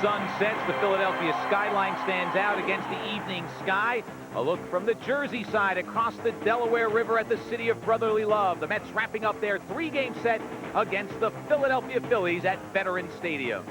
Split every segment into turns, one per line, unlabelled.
sun sets, the Philadelphia skyline stands out against the evening sky. A look from the Jersey side across the Delaware River at the city of brotherly love. The Mets wrapping up their three-game set against the Philadelphia Phillies at Veterans Stadium.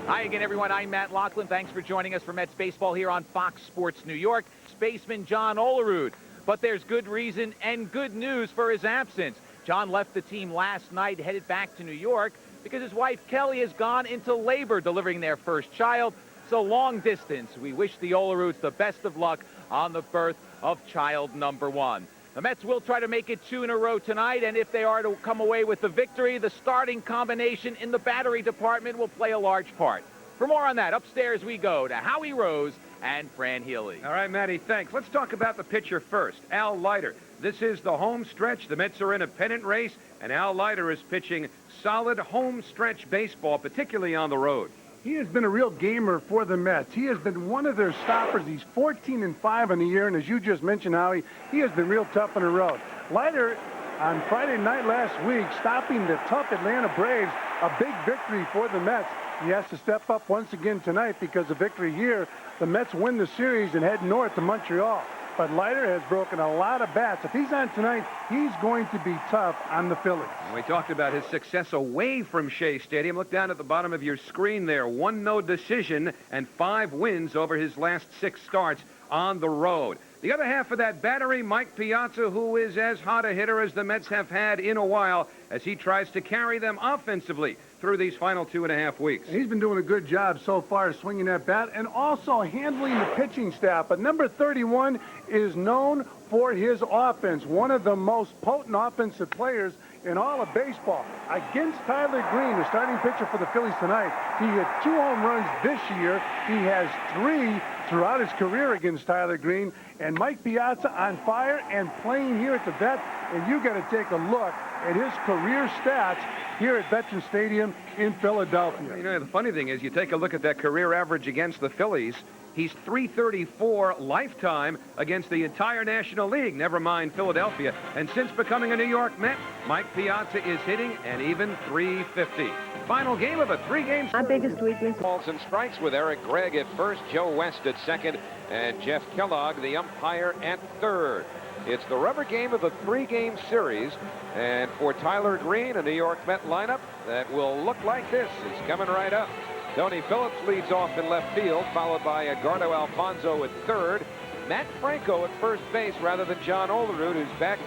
Hi again, everyone. I'm Matt Loughlin. Thanks for joining us for Mets baseball here on Fox Sports New York. Spaceman John Olerud. But there's good reason and good news for his absence. John left the team last night, headed back to New York, because his wife Kelly has gone into labor delivering their first child. So long distance. We wish the Oleruds the best of luck on the birth of child number one. The Mets will try to make it 2 in a row tonight, and if they are to come away with the victory, the starting combination in the battery department will play a large part. For more on that, upstairs we go to Howie Rose and Fran Healy.
All right, Matty, thanks. Let's talk about the pitcher first, Al Leiter. This is the home stretch. The Mets are in a pennant race, and Al Leiter is pitching solid home stretch baseball, particularly on the road.
He has been a real gamer for the Mets. He has been one of their stoppers. He's 14-5 on the year, and as you just mentioned, Howie, he has been real tough on the road. Leiter, on Friday night last week, stopping the tough Atlanta Braves, a big victory for the Mets. He has to step up once again tonight because of victory here. The Mets win the series and head north to Montreal. But Leiter has broken a lot of bats. If he's on tonight, he's going to be tough on the Phillies.
We talked about his success away from Shea Stadium. Look down at the bottom of your screen there. 1 no decision and 5 wins over his last 6 starts on the road. The other half of that battery, Mike Piazza, who is as hot a hitter as the Mets have had in a while, as he tries to carry them offensively through these final 2.5 weeks.
He's been doing a good job so far swinging that bat and also handling the pitching staff. But number 31 is known for his offense, one of the most potent offensive players in all of baseball. Against Tyler Green, the starting pitcher for the Phillies tonight, he hit 2 home runs this year. He has 3 throughout his career against Tyler Green. And Mike Piazza on fire and playing here at the Vet. And you got to take a look at his career stats here at Veterans Stadium in Philadelphia.
You know, the funny thing is, you take a look at that career average against the Phillies. He's .334 lifetime against the entire National League, never mind Philadelphia. And since becoming a New York Met, Mike Piazza is hitting an even .350. Final game of a 3-game series.
My biggest weakness.
Balls and strikes with Eric Gregg at first, Joe West at second, and Jeff Kellogg, the umpire, at third. It's the rubber game of a 3-game series, and for Tyler Green, a New York Met lineup that will look like this. He's coming right up. Tony Phillips leads off in left field, followed by Edgardo Alfonzo at third. Matt Franco at first base rather than John Olerud, who's back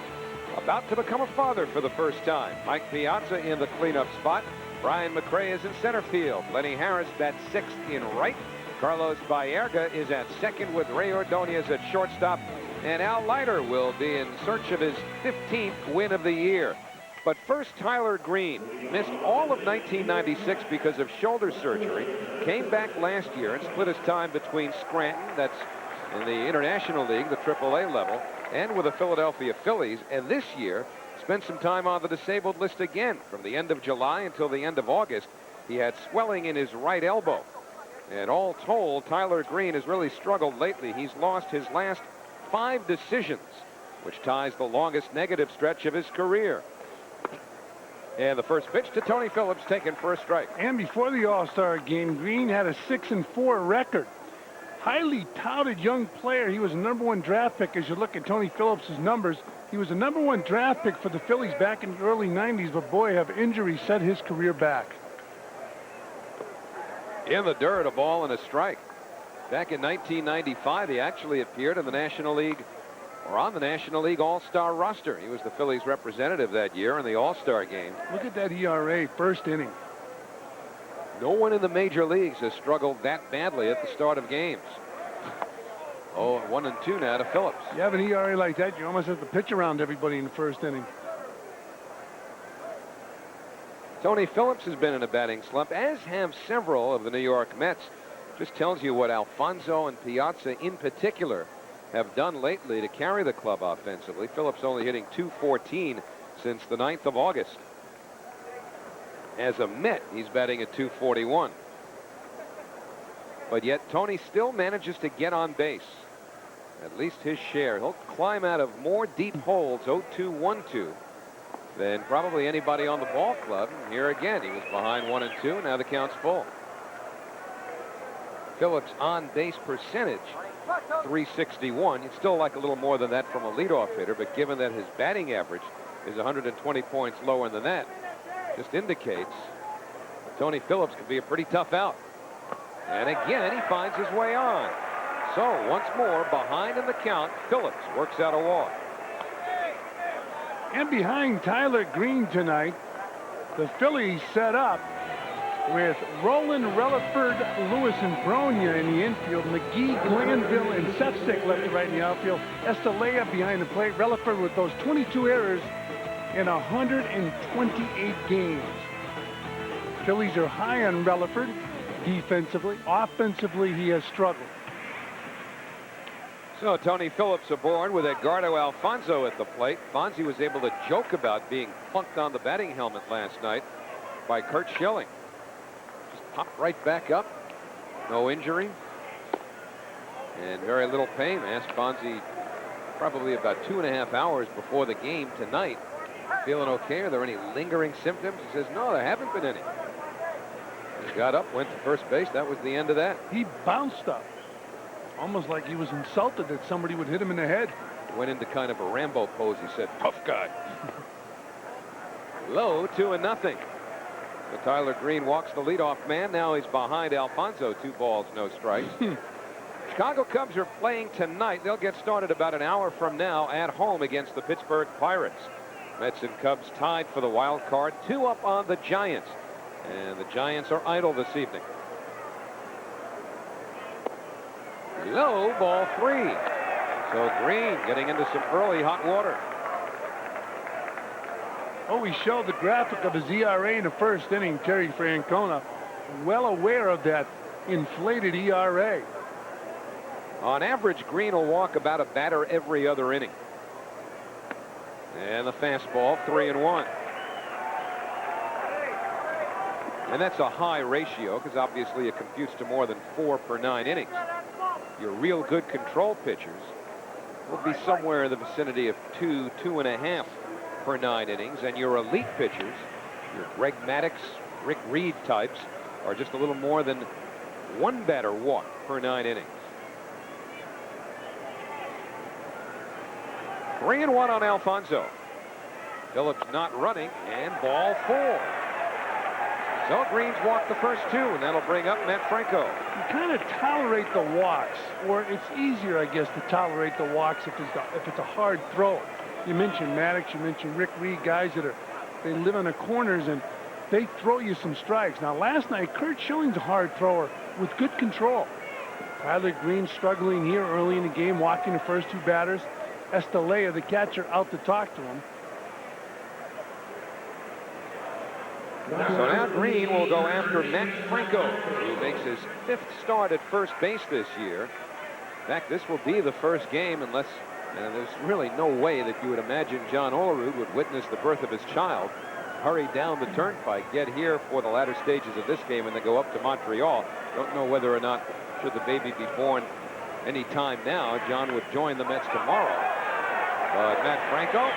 about to become a father for the first time. Mike Piazza in the cleanup spot. Brian McRae is in center field. Lenny Harris bats 6th in right. Carlos Baerga is at second with Ray Ordonez at shortstop. And Al Leiter will be in search of his 15th win of the year. But first, Tyler Green missed all of 1996 because of shoulder surgery. Came back last year and split his time between Scranton, that's in the International League, the AAA level, and with the Philadelphia Phillies. And this year, spent some time on the disabled list again. From the end of July until the end of August, he had swelling in his right elbow. And all told, Tyler Green has really struggled lately. He's lost his last 5 decisions, which ties the longest negative stretch of his career. And the first pitch to Tony Phillips, taken for a strike.
And before the All-Star game, Green had a 6-4 record. Highly touted young player. He was a #1 draft pick. As you look at Tony Phillips' numbers, he was a #1 draft pick for the Phillies back in the early 90s, but boy, have injuries set his career back.
In the dirt, a ball and a strike. Back in 1995, he actually appeared in the National League, or on the National League All-Star roster. He was the Phillies representative that year in the All-Star game.
Look at that ERA, first inning.
No one in the major leagues has struggled that badly at the start of games. Oh, 1-2 now to Phillips.
You have an ERA like that, you almost have to pitch around everybody in the first inning.
Tony Phillips has been in a batting slump, as have several of the New York Mets. Just tells you what Alfonzo and Piazza in particular have done lately to carry the club offensively. Phillips only hitting .214 since the 9th of August. As a Met, he's batting at .241. But yet Tony still manages to get on base. At least his share. He'll climb out of more deep holes, 0-2-1-2. than probably anybody on the ball club. And here again, he was behind 1-2. Now the count's full. Phillips' on-base percentage, .361. You'd still like a little more than that from a leadoff hitter, but given that his batting average is 120 points lower than that, just indicates Tony Phillips could be a pretty tough out. And again, he finds his way on. So once more, behind in the count, Phillips works out a walk.
And behind Tyler Green tonight, the Phillies set up with Roland, Relaford, Lewis, and Bronya in the infield. McGee, Glanville, and Sefcik left to right in the outfield. Estalella behind the plate. Relaford with those 22 errors in 128 games. Phillies are high on Relaford defensively. Offensively, he has struggled.
So Tony Phillips aboard with Edgardo Alfonzo at the plate. Fonzie was able to joke about being plunked on the batting helmet last night by Curt Schilling. Just popped right back up. No injury. And very little pain. I asked Fonzie probably about 2.5 hours before the game tonight, feeling okay? Are there any lingering symptoms? He says, no, there haven't been any. He got up, went to first base. That was the end of that.
He bounced up, almost like he was insulted that somebody would hit him in the head.
Went into kind of a Rambo pose. He said, tough guy. Low, 2-0. So Tyler Green walks the leadoff man. Now he's behind Alfonzo. 2 balls, no strikes. Chicago Cubs are playing tonight. They'll get started about an hour from now at home against the Pittsburgh Pirates. Mets and Cubs tied for the wild card. 2 up on the Giants. And the Giants are idle this evening. Low, ball 3. So Green getting into some early hot water.
Oh, we showed the graphic of his ERA in the first inning. Terry Francona, well aware of that inflated ERA.
On average, Green will walk about a batter every other inning. And the fastball, 3-1. And that's a high ratio because obviously it computes to more than 4 per 9 innings. Your real good control pitchers will be somewhere in the vicinity of 2, 2.5 per 9 innings. And your elite pitchers, your Greg Maddux, Rick Reed types, are just a little more than 1 batter walk per 9 innings. 3-1 on Alfonzo. Phillips not running, and ball 4. So Green's walked the first 2, and that'll bring up Matt Franco.
You kind of tolerate the walks, or it's easier, I guess, to tolerate the walks if it's a hard throw. You mentioned Maddux, you mentioned Rick Reed, guys they live on the corners and they throw you some strikes. Now, last night, Curt Schilling's a hard thrower with good control. Tyler Green struggling here early in the game, walking the first 2 batters. Estalella, the catcher, out to talk to him.
So now Green will go after Matt Franco, who makes his 5th start at first base this year. In fact, this will be the first game unless there's really no way that you would imagine John Olerud would witness the birth of his child, hurry down the turnpike, get here for the latter stages of this game, and then go up to Montreal. Don't know whether or not, should the baby be born any time now, John would join the Mets tomorrow. But Matt Franco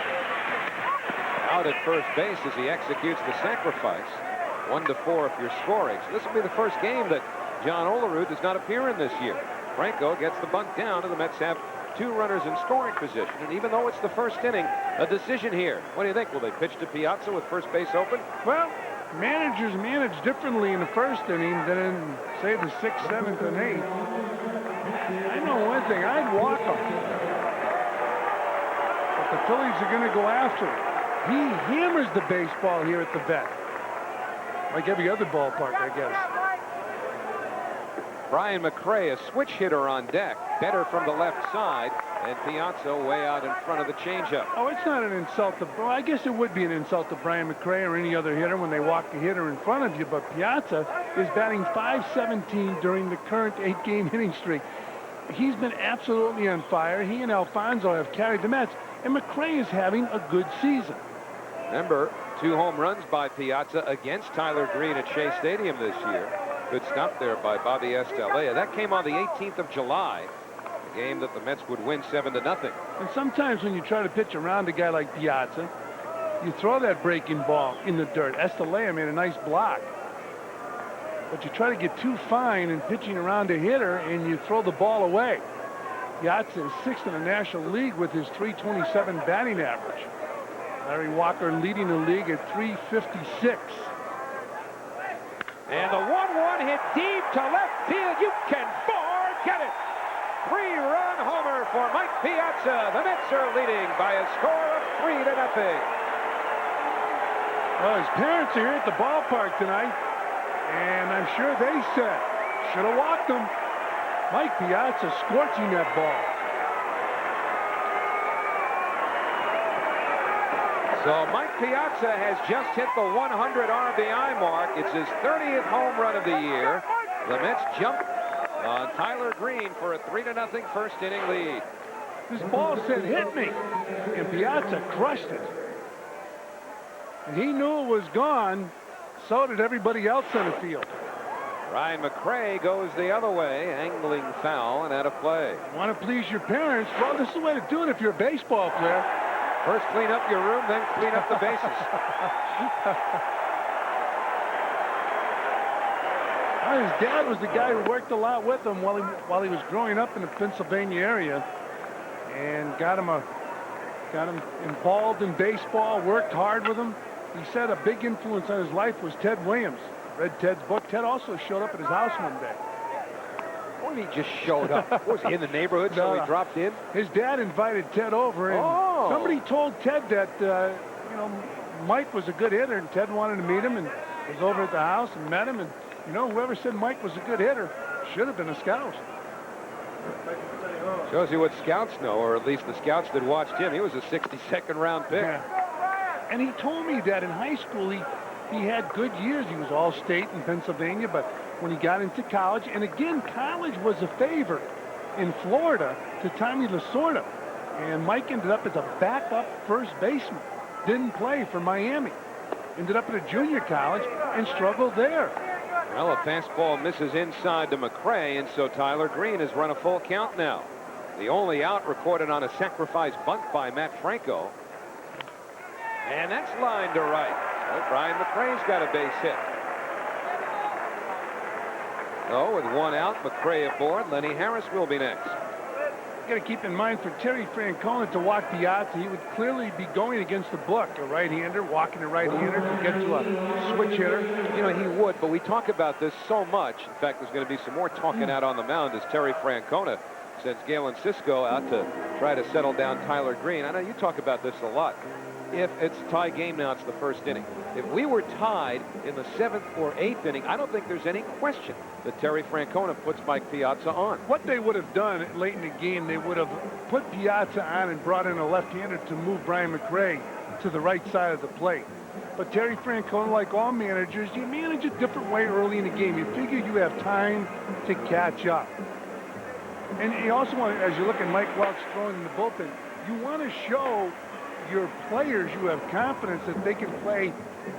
out at first base as he executes the sacrifice. 1-4 if you're scoring. So this will be the first game that John Olerud does not appear in this year. Franco gets the bunt down, and the Mets have 2 runners in scoring position. And even though it's the first inning, a decision here. What do you think? Will they pitch to Piazza with first base open?
Well, managers manage differently in the first inning than in, say, the 6th, 7th, and 8th. I know one thing. I'd walk him. But the Phillies are going to go after it. He hammers the baseball here at the vet. Like every other ballpark, I guess.
Brian McRae, a switch hitter on deck. Better from the left side. And Piazza way out in front of the changeup.
Oh, it's not an insult to... Well, I guess it would be an insult to Brian McRae or any other hitter when they walk the hitter in front of you. But Piazza is batting .517 during the current 8-game hitting streak. He's been absolutely on fire. He and Alfonzo have carried the Mets. And McRae is having a good season.
Remember, 2 home runs by Piazza against Tyler Green at Shea Stadium this year. Good stop there by Bobby Estalella. That came on the 18th of July, a game that the Mets would win 7-0.
And sometimes when you try to pitch around a guy like Piazza, you throw that breaking ball in the dirt. Estalella made a nice block. But you try to get too fine in pitching around a hitter, and you throw the ball away. Piazza is 6th in the National League with his .327 batting average. Larry Walker leading the league at .356.
And the 1-1 hit deep to left field. You can forget it. 3-run homer for Mike Piazza. The Mets are leading by a score of 3-0.
Well, his parents are here at the ballpark tonight, and I'm sure they said, should have walked him. Mike Piazza scorching that ball.
So Mike Piazza has just hit the 100 RBI mark. It's his 30th home run of the year. The Mets jump on Tyler Green for a 3-0 first inning lead.
This ball said, hit me, and Piazza crushed it. And he knew it was gone. So did everybody else on the field.
Ryan McRae goes the other way, angling foul and out of play.
Want to please your parents? Well, this is the way to do it if you're a baseball player.
First clean up your room, then clean up the bases.
Well, his dad was the guy who worked a lot with him while he was growing up in the Pennsylvania area, and got him involved in baseball, worked hard with him. He said a big influence on his life was Ted Williams. Read Ted's book. Ted also showed up at his house one day.
What do you mean just showed up? Was he in the neighborhood, so he dropped in?
His dad invited Ted over, and somebody told Ted that, Mike was a good hitter, and Ted wanted to meet him, and was over at the house and met him, and, whoever said Mike was a good hitter should have been a scout.
Shows you what scouts know, or at least the scouts that watched him. He was a 62nd round pick.
Yeah. And he told me that in high school he had good years. He was all-state in Pennsylvania, but when he got into college, and again, college was a favor in Florida to Tommy Lasorda. And Mike ended up as a backup first baseman. Didn't play for Miami. Ended up at a junior college and struggled there.
Well, a fastball misses inside to McRae, and so Tyler Green has run a full count now. The only out recorded on a sacrifice bunt by Matt Franco. And that's lined to right. Well, Brian McRae's got a base hit. So with one out, McRae aboard. Lenny Harris will be next.
You got to keep in mind, for Terry Francona to walk Piazza, he would clearly be going against the book. A right-hander, walking a right-hander to get to a switch hitter.
He would, but we talk about this so much. In fact, there's going to be some more talking out on the mound as Terry Francona sends Galen Cisco out to try to settle down Tyler Green. I know you talk about this a lot. If it's a tie game now, it's the first inning. If we were tied in the 7th or 8th inning, I don't think there's any question that Terry Francona puts Mike Piazza on.
What they would have done late in the game, they would have put Piazza on and brought in a left-hander to move Brian McRae to the right side of the plate. But Terry Francona, like all managers, you manage a different way early in the game. You figure you have time to catch up. And you also want, as you look at Mike Welch throwing in the bullpen, you want to show your players you have confidence that they can play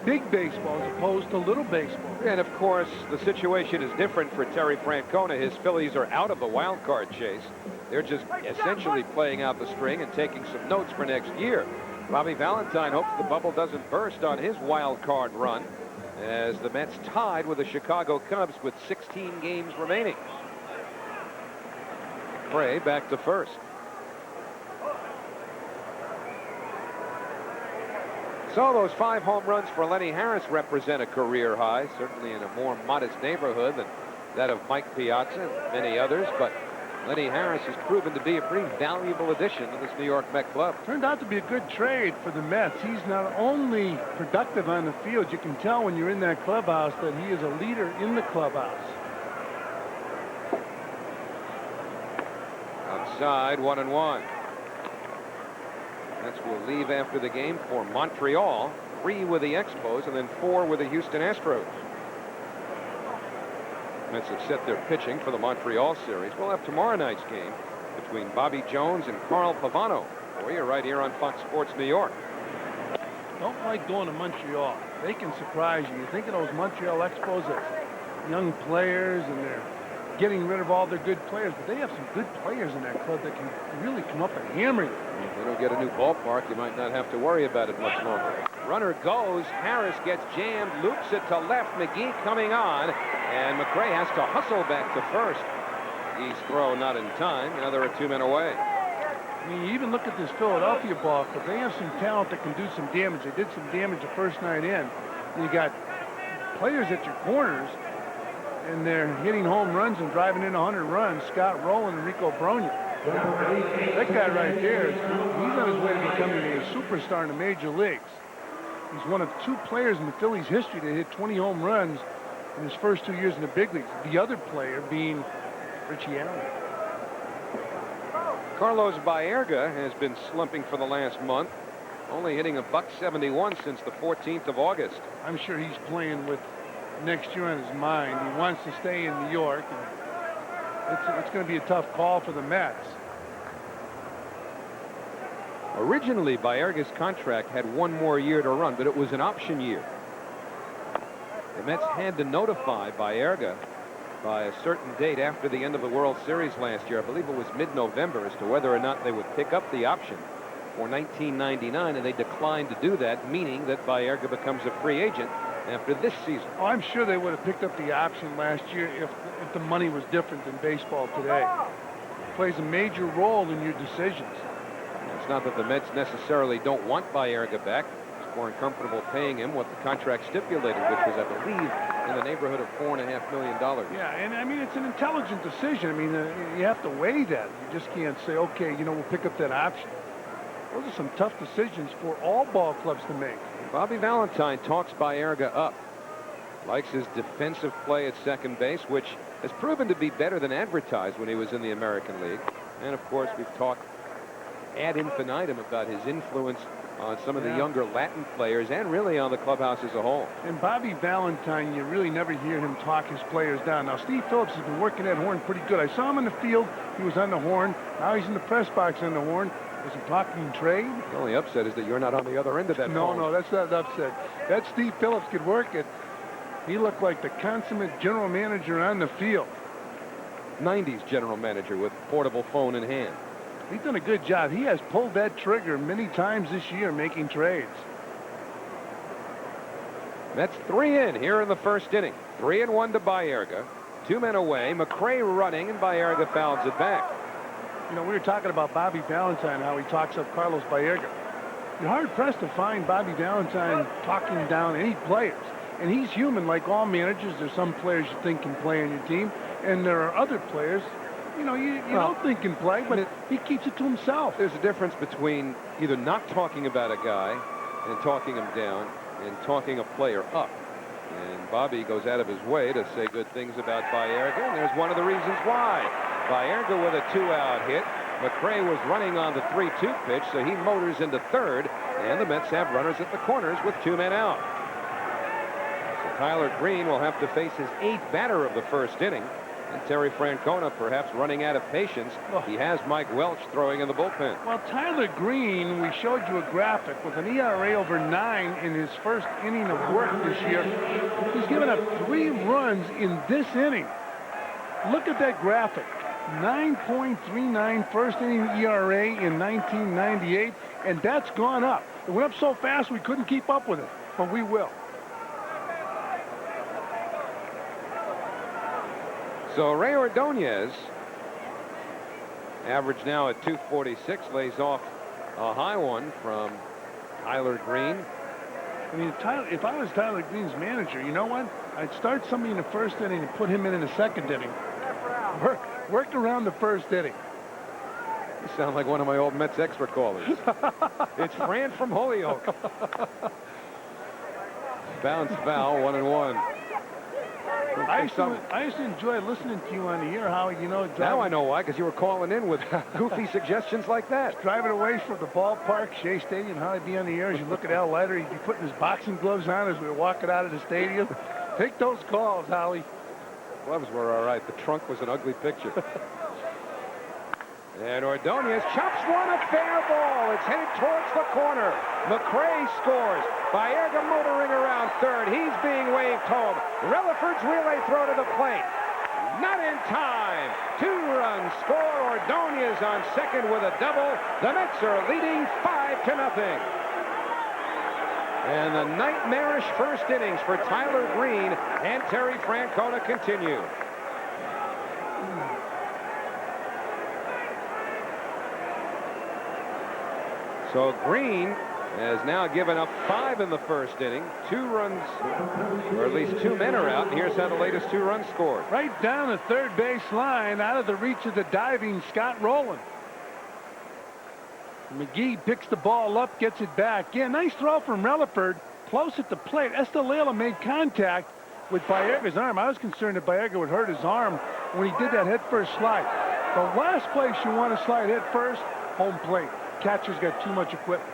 big baseball as opposed to little baseball.
And of course, the situation is different for Terry Francona. His Phillies are out of the wild card chase. They're just essentially playing out the string and taking some notes for next year. Robbie Valentine hopes the bubble doesn't burst on his wild card run as the Mets tied with the Chicago Cubs with 16 games remaining. Frey back to first. So those 5 home runs for Lenny Harris represent a career high, certainly in a more modest neighborhood than that of Mike Piazza and many others, but Lenny Harris has proven to be a pretty valuable addition to this New York Met club.
Turned out to be a good trade for the Mets. He's not only productive on the field, you can tell when you're in that clubhouse that he is a leader in the clubhouse.
Outside, 1-1. Mets will leave after the game for Montreal. 3 with the Expos and then 4 with the Houston Astros. Mets have set their pitching for the Montreal series. We'll have tomorrow night's game between Bobby Jones and Carl Pavano. For you right here on Fox Sports New York.
Don't like going to Montreal. They can surprise you. You think of those Montreal Expos as young players and they're getting rid of all their good players, but they have some good players in that club that can really come up and hammer you.
If they don't get a new ballpark, you might not have to worry about it much longer. Runner goes. Harris gets jammed, loops it to left. McGee coming on, and McRae has to hustle back to first. He's throw not in time. Now there are 2 men away.
I mean, you even look at this Philadelphia ball club. They have some talent that can do some damage. They did some damage the first night in. And you got players at your corners, and they're hitting home runs and driving in 100 runs. Scott Rowland and Rico Bronya. That guy right there, he's on his way to becoming a superstar in the major leagues. He's one of 2 players in the Phillies' history that hit 20 home runs in his first 2 years in the big leagues. The other player being Richie Allen.
Carlos Baerga has been slumping for the last month, only hitting a .171 since the 14th of August.
I'm sure he's playing with next year on his mind. He wants to stay in New York. And it's going to be a tough call for the Mets.
Originally, Baerga's contract had 1 more year to run, but it was an option year. The Mets had to notify Baerga by a certain date after the end of the World Series last year. I believe it was mid-November, as to whether or not they would pick up the option for 1999, and they declined to do that, meaning that Baerga becomes a free agent after this season.
Oh, I'm sure they would have picked up the option last year if the money was different than baseball today. It plays a major role in your decisions.
It's not that the Mets necessarily don't want Baerga back. It's more uncomfortable paying him what the contract stipulated, which was, I believe, in the neighborhood of $4.5 million.
Yeah, and I mean, it's an intelligent decision. I mean, you have to weigh that. You just can't say, okay, you know, we'll pick up that option. Those are some tough decisions for all ball clubs to make.
Bobby Valentine talks Baerga up. Likes his defensive play at second base, which has proven to be better than advertised when he was in the American League. And, of course, we've talked ad infinitum about his influence on some of the younger Latin players and really on the clubhouse as a whole.
And Bobby Valentine, you really never hear him talk his players down. Now, Steve Phillips has been working that horn pretty good. I saw him in the field. He was on the horn. Now he's in the press box on the horn. Is he talking trade?
The only upset is that you're not on the other end of that phone.
No, that's not an upset. That Steve Phillips could work it. He looked like the consummate general manager on the field.
90s general manager with portable phone in hand.
He's done a good job. He has pulled that trigger many times this year making trades.
That's 3 in here in the first inning. 3-1 to Baerga. 2 men away. McRae running, and Baerga fouls it back.
You know, we were talking about Bobby Valentine, how he talks up Carlos Baerga. You're hard-pressed to find Bobby Valentine talking down any players. And he's human like all managers. There's some players you think can play on your team, and there are other players you know, you don't think can play, but he keeps it to himself.
There's a difference between either not talking about a guy and talking him down and talking a player up. And Bobby goes out of his way to say good things about Baerga, and there's one of the reasons why. Baerga with a 2-out hit. McRae was running on the 3-2 pitch, so he motors into third, and the Mets have runners at the corners with 2 men out. So Tyler Green will have to face his 8th batter of the first inning. And Terry Francona perhaps running out of patience. He has Mike Welch throwing in the bullpen.
Well, Tyler Green, we showed you a graphic with an ERA over 9 in his first inning of work this year. He's given up 3 runs in this inning. Look at that graphic. 9.39 first inning ERA in 1998, and that's gone up. It went up so fast we couldn't keep up with it, but we will.
So Ray Ordonez, average now at 246, lays off a high one from Tyler Green.
I mean, if I was Tyler Green's manager, you know what? I'd start somebody in the first inning and put him in the second inning. Work around the first inning.
You sound like one of my old Mets extra callers. It's Fran from Holyoke. Bounce foul, 1-1.
I used to enjoy listening to you on the air, Howie. You know,
now I know why, because you were calling in with goofy suggestions like that.
Driving away from the ballpark, Shea Stadium, Howie'd be on the air as you look at Al Leiter. He'd be putting his boxing gloves on as we were walking out of the stadium. Take those calls, Howie.
Gloves were all right. The trunk was an ugly picture. And Ordonez chops one, a fair ball. It's headed towards the corner. McRae scores. Baerga motoring around third. He's being waved home. Relaford's relay throw to the plate. Not in time. 2-run score. Ordonez on second with a double. The Mets are leading 5-0. And the nightmarish first innings for Tyler Green and Terry Francona continue. So Green has now given up 5 in the first inning. 2 runs, or at least 2 men are out. And here's how the latest 2 runs scored.
Right down the third base line, out of the reach of the diving Scott Rowland. McGee picks the ball up, gets it back. Yeah, nice throw from Relaford, close at the plate. Estalella made contact with Baerga's arm. I was concerned that Baerga would hurt his arm when he did that head-first slide. The last place you want to slide head-first, home plate. Catcher's got too much equipment.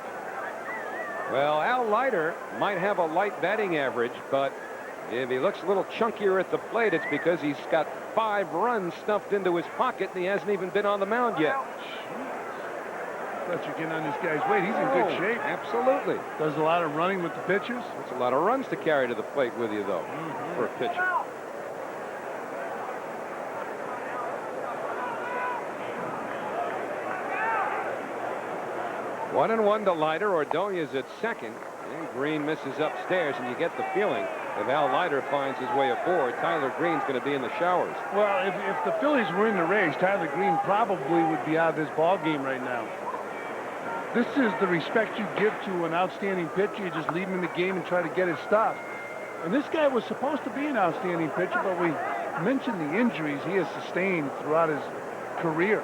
Well, Al Leiter might have a light batting average, but if he looks a little chunkier at the plate, it's because he's got 5 runs stuffed into his pocket, and he hasn't even been on the mound yet.
Thought you're getting on this guy's weight. He's in good shape.
Absolutely.
Does a lot of running with the pitchers.
That's a lot of runs to carry to the plate with you, though, for a pitcher. One and one to Leiter. Ordonez at second. And Green misses upstairs, and you get the feeling if Al Leiter finds his way aboard, Tyler Green's going to be in the showers.
Well, if the Phillies were in the race, Tyler Green probably would be out of this ball game right now. This is the respect you give to an outstanding pitcher. You just leave him in the game and try to get his stuff. And this guy was supposed to be an outstanding pitcher, but we mentioned the injuries he has sustained throughout his career.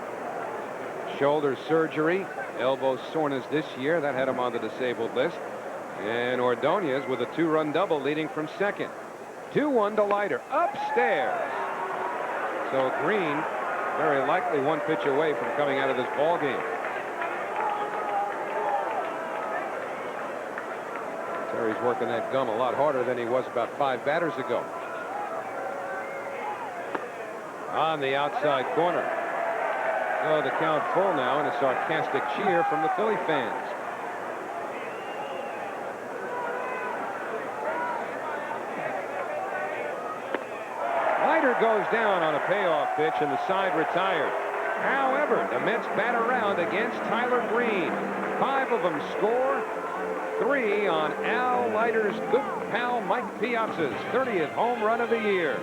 Shoulder surgery, elbow soreness this year. That had him on the disabled list. And Ordonez with a 2-run double leading from second. 2-1 to Leiter. Upstairs. So Green very likely 1 pitch away from coming out of this ball game. Terry's working that gum a lot harder than he was about 5 batters ago. On the outside corner. Oh, the count full now, and a sarcastic cheer from the Philly fans. Leiter goes down on a payoff pitch, and the side retired. However, the Mets bat around against Tyler Green. 5 of them score. 3 on Al Leiter's good pal Mike Piazza's 30th home run of the year.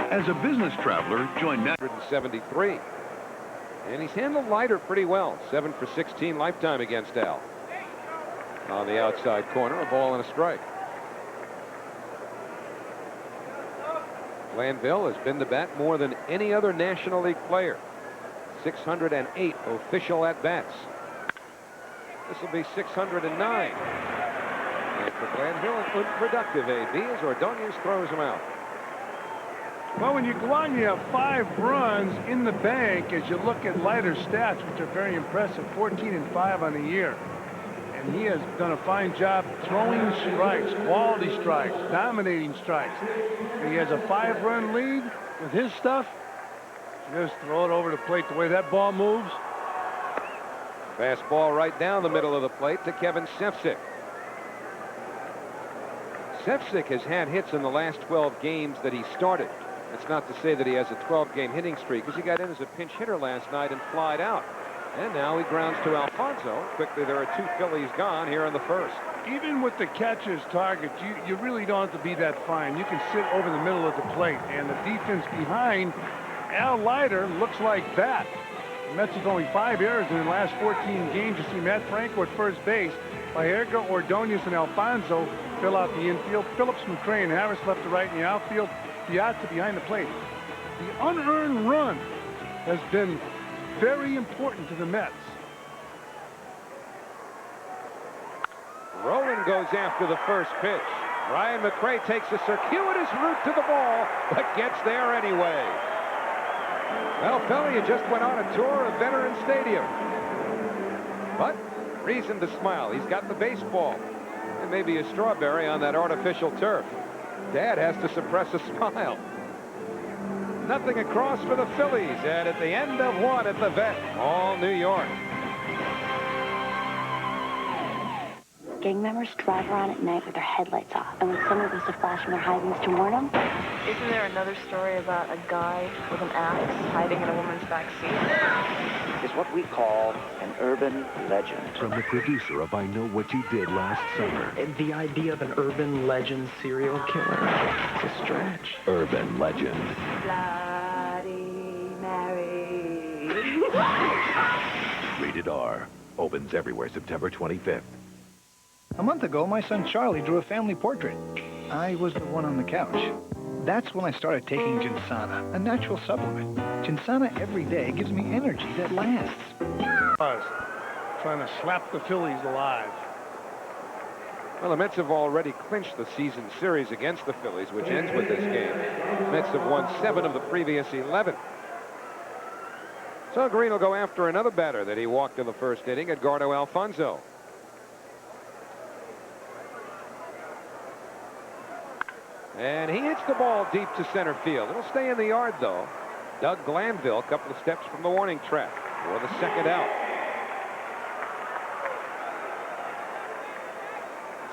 As a business traveler, join Matt.
173. And he's handled Leiter pretty well. 7 for 16 lifetime against Al. On the outside corner, a ball and a strike. Glanville has been to bat more than any other National League player. 608 official at-bats. This will be 609. And for Glanville, an unproductive AB as Ordonez throws him out.
Well, when you go out and you have 5 runs in the bank, as you look at Leiter's stats, which are very impressive, 14-5 on the year. And he has done a fine job throwing strikes, quality strikes, dominating strikes. And he has a 5-run lead with his stuff. Just throw it over the plate the way that ball moves.
Fastball right down the middle of the plate to Kevin Sefcik. Sefcik has had hits in the last 12 games that he started. That's not to say that he has a 12-game hitting streak, because he got in as a pinch hitter last night and flied out. And now he grounds to Alfonso. Quickly, there are 2 Phillies gone here in the first.
Even with the catcher's target, you really don't have to be that fine. You can sit over the middle of the plate, and the defense behind Al Leiter looks like that. The Mets have only 5 errors in the last 14 games. You see Matt Franco at first base. Baerga, Ordonez, and Alfonso fill out the infield. Phillips, McCray, and Harris left to right in the outfield. Piazza behind the plate. The unearned run has been very important to the Mets.
Rowland goes after the first pitch. Ryan McCray takes a circuitous route to the ball, but gets there anyway. Well, Pelly just went on a tour of Veterans Stadium. But reason to smile. He's got the baseball. And maybe a strawberry on that artificial turf. Dad has to suppress a smile. Nothing across for the Phillies, and at the end of 1 at the vet, all New York.
gang members drive around at night with their headlights off. And when someone goes to flash their high beams to warn them...
Isn't there another story about a guy with an axe hiding in a woman's back seat?
Is what we call an urban legend.
From the producer of I Know What You Did Last Summer.
The idea of an urban legend serial killer is a stretch.
Urban Legend.
Bloody Mary.
Rated R. Opens everywhere September 25th.
A month ago, my son Charlie drew a family portrait. I was the one on the couch. That's when I started taking Ginsana, a natural supplement. Ginsana every day gives me energy that lasts.
Trying to slap the Phillies alive.
Well, the Mets have already clinched the season series against the Phillies, which ends with this game. The Mets have won 7 of the previous 11. So Green will go after another batter that he walked in the first inning, Edgardo Alfonso. And he hits the ball deep to center field. It'll stay in the yard, though. Doug Glanville, a couple of steps from the warning track for the second out.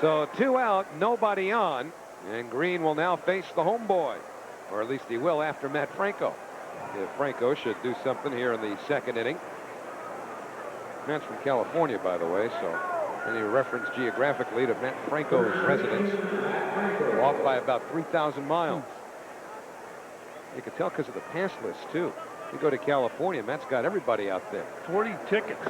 So 2 out, nobody on, and Green will now face the homeboy, or at least he will after Matt Franco. If Franco should do something here in the second inning. Matt's from California, by the way, so any reference geographically to Matt Franco's residence, off by about 3,000 miles. You can tell because of the pass list, too. You go to California, Matt's got everybody out there.
40 tickets.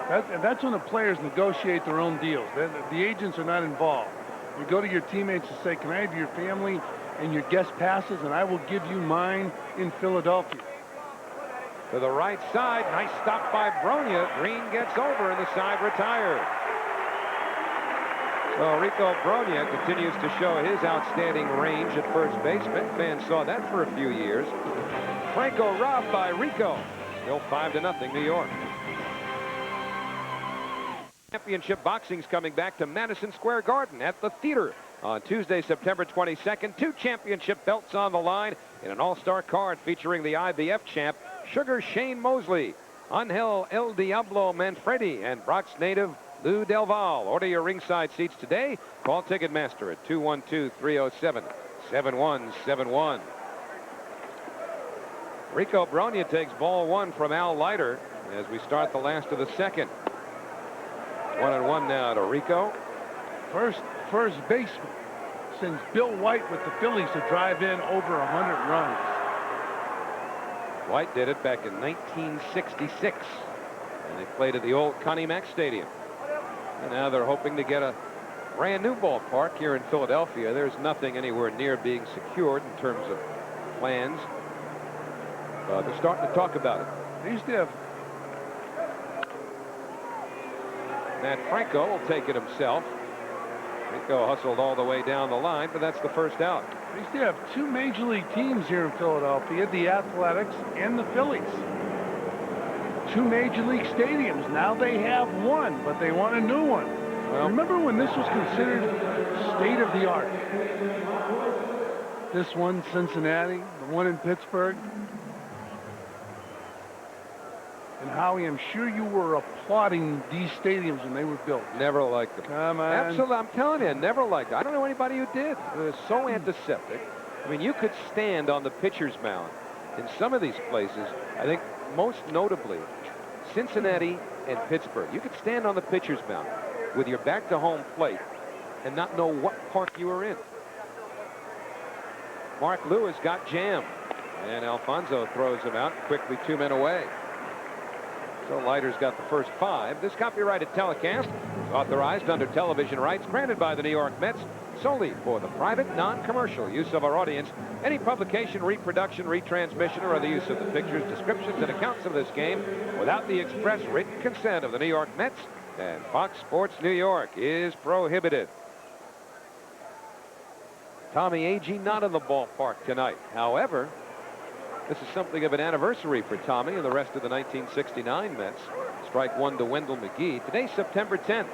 That's when the players negotiate their own deals. The agents are not involved. You go to your teammates and say, can I have your family and your guest passes, and I will give you mine in Philadelphia.
To the right side, nice stop by Bronya. Green gets over, and the side retired. So Rico Bronya continues to show his outstanding range at first base. Met fans saw that for a few years. Franco robbed by Rico. Still 5-0 New York. Championship boxing's coming back to Madison Square Garden at the theater on Tuesday, September 22nd. 2 championship belts on the line in an all-star card featuring the IBF champ Sugar Shane Mosley, Angel El Diablo Manfredi, and Bronx native Lou Del Val. Order your ringside seats today. Call Ticketmaster at 212-307-7171. Rico Bronya takes ball 1 from Al Leiter as we start the last of the second. 1-1 now to Rico.
First baseman since Bill White with the Phillies to drive in over 100 runs.
White did it back in 1966, and they played at the old Connie Mack Stadium. And now they're hoping to get a brand new ballpark here in Philadelphia. There's nothing anywhere near being secured in terms of plans. They're starting to talk about it.
They used to have.
Matt Franco will take it himself. Franco hustled all the way down the line, but that's the first out.
They used to have 2 major league teams here in Philadelphia, the Athletics and the Phillies. 2 major league stadiums. Now they have 1, but they want a new one. Well, remember when this was considered state of the art? This one, Cincinnati, the one in Pittsburgh. And Howie, I'm sure you were applauding these stadiums when they were built.
Never liked them.
Come on.
Absolutely, I'm telling you, never liked it. I don't know anybody who did. It was so antiseptic. I mean, you could stand on the pitcher's mound in some of these places. I think most notably, Cincinnati and Pittsburgh. You could stand on the pitcher's mound with your back to home plate and not know what park you were in. Mark Lewis got jammed, and Alfonso throws him out quickly, 2 men away. So Leiter's got the first 5. This copyrighted telecast is authorized under television rights granted by the New York Mets solely for the private, non-commercial use of our audience. Any publication, reproduction, retransmission, or other use of the pictures, descriptions, and accounts of this game without the express written consent of the New York Mets and Fox Sports New York is prohibited. Tommy Agee not in the ballpark tonight. However, this is something of an anniversary for Tommy and the rest of the 1969 Mets. Strike 1 to Wendell McGee. Today's September 10th.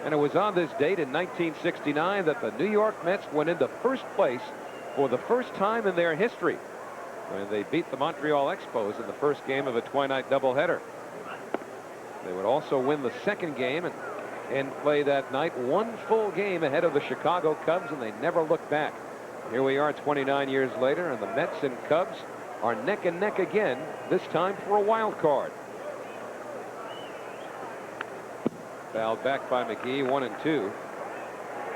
And it was on this date in 1969 that the New York Mets went into first place for the first time in their history when they beat the Montreal Expos in the first game of a twilight doubleheader. They would also win the second game and in play that night. One full game ahead of the Chicago Cubs, and they never looked back. Here we are 29 years later, and the Mets and Cubs are neck and neck again, this time for a wild card. Fouled back by McGee, 1-2.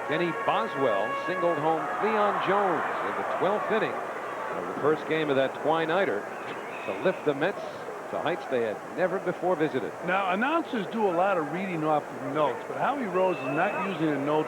Kenny Boswell singled home Cleon Jones in the 12th inning of the first game of that Twine-nighter to lift the Mets to heights they had never before visited.
Now, announcers do a lot of reading off of notes, but Howie Rose is not using a note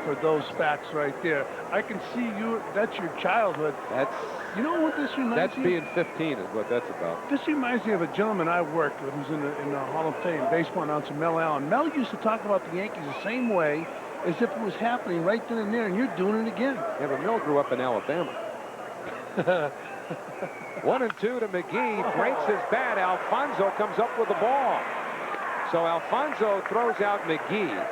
for those facts right there. I can see you. That's your childhood.
That's,
you know what this reminds
that's
me
being 15 is what that's about.
This reminds me of a gentleman I worked with who's in the Hall of Fame, baseball announcer Mel Allen. Mel used to talk about the Yankees the same way as if it was happening right then and there, and you're doing it again.
Yeah, but Mel grew up in Alabama. 1-2 to McGee, breaks his bat. Alfonso comes up with the ball. So Alfonso throws out McGee.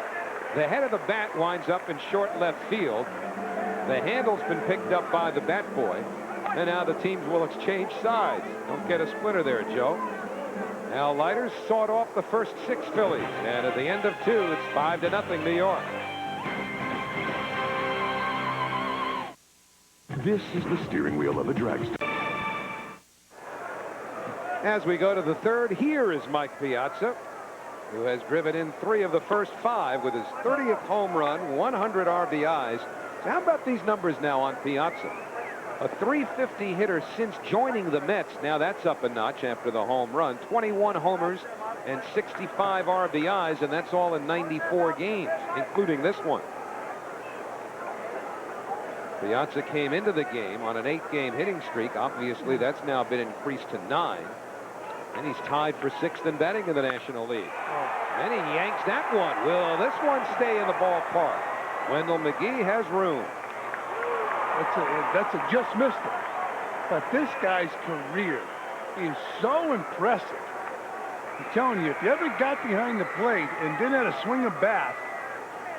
The head of the bat winds up in short left field. The handle's been picked up by the bat boy. And now the teams will exchange sides. Don't get a splinter there, Joe. Now Leiter sawed off the first 6 Phillies. And at the end of 2, it's 5-0 New York.
This is the steering wheel of a dragster.
As we go to the 3rd, here is Mike Piazza, who has driven in 3 of the first 5 with his 30th home run, 100 RBIs. So how about these numbers now on Piazza? A .350 hitter since joining the Mets. Now that's up a notch after the home run. 21 homers and 65 RBIs, and that's all in 94 games, including this one. Piazza came into the game on an 8-game hitting streak. Obviously, that's now been increased to 9. And he's tied for 6th in batting in the National League. And he yanks that one. Will this one stay in the ballpark? Wendell McGee has room.
That's a just missed it. But this guy's career is so impressive. I'm telling you, if you ever got behind the plate and didn't have a swing of bat,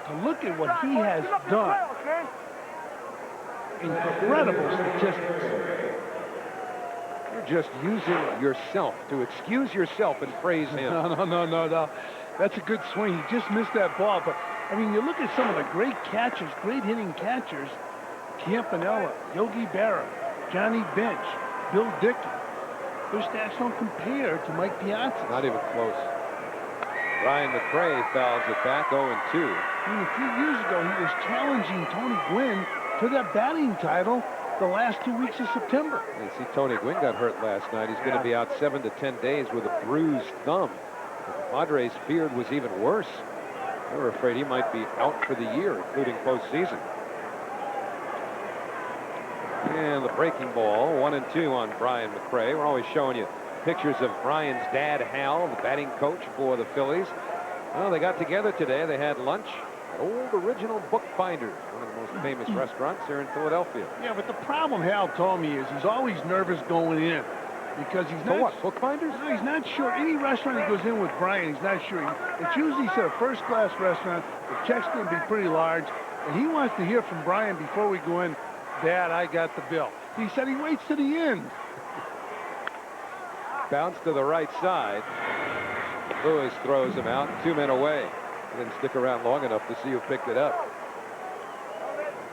to look at what he has done. Incredible statistics.
You're just using yourself to excuse yourself and praise him.
No. That's a good swing. He just missed that ball. But, I mean, you look at some of the great catchers, great hitting catchers, Campanella, Yogi Berra, Johnny Bench, Bill Dickey. Their stats don't compare to Mike Piazza.
Not even close. Ryan McRae fouls it back, 0-2.
I mean, a few years ago, he was challenging Tony Gwynn for that batting title the last 2 weeks of September.
You see, Tony Gwynn got hurt last night. He's going to be out 7 to 10 days with a bruised thumb. But the Padres feared was even worse. They were afraid he might be out for the year, including postseason. And the breaking ball, 1-2 on Brian McRae. We're always showing you pictures of Brian's dad, Hal, the batting coach for the Phillies. Well, they got together today. They had lunch at Old Original Bookbinders, one of the most famous restaurants here in Philadelphia.
Yeah, but the problem Hal told me is he's always nervous going in because he's not.
what? Bookbinders?
No, he's not sure. Any restaurant he goes in with Brian, he's not sure. It's usually a first-class restaurant. The check's going to be pretty large, and he wants to hear from Brian before we go in. Dad, I got the bill. He said he waits to the end.
Bounce to the right side. Lewis throws him out. 2 men away. He didn't stick around long enough to see who picked it up.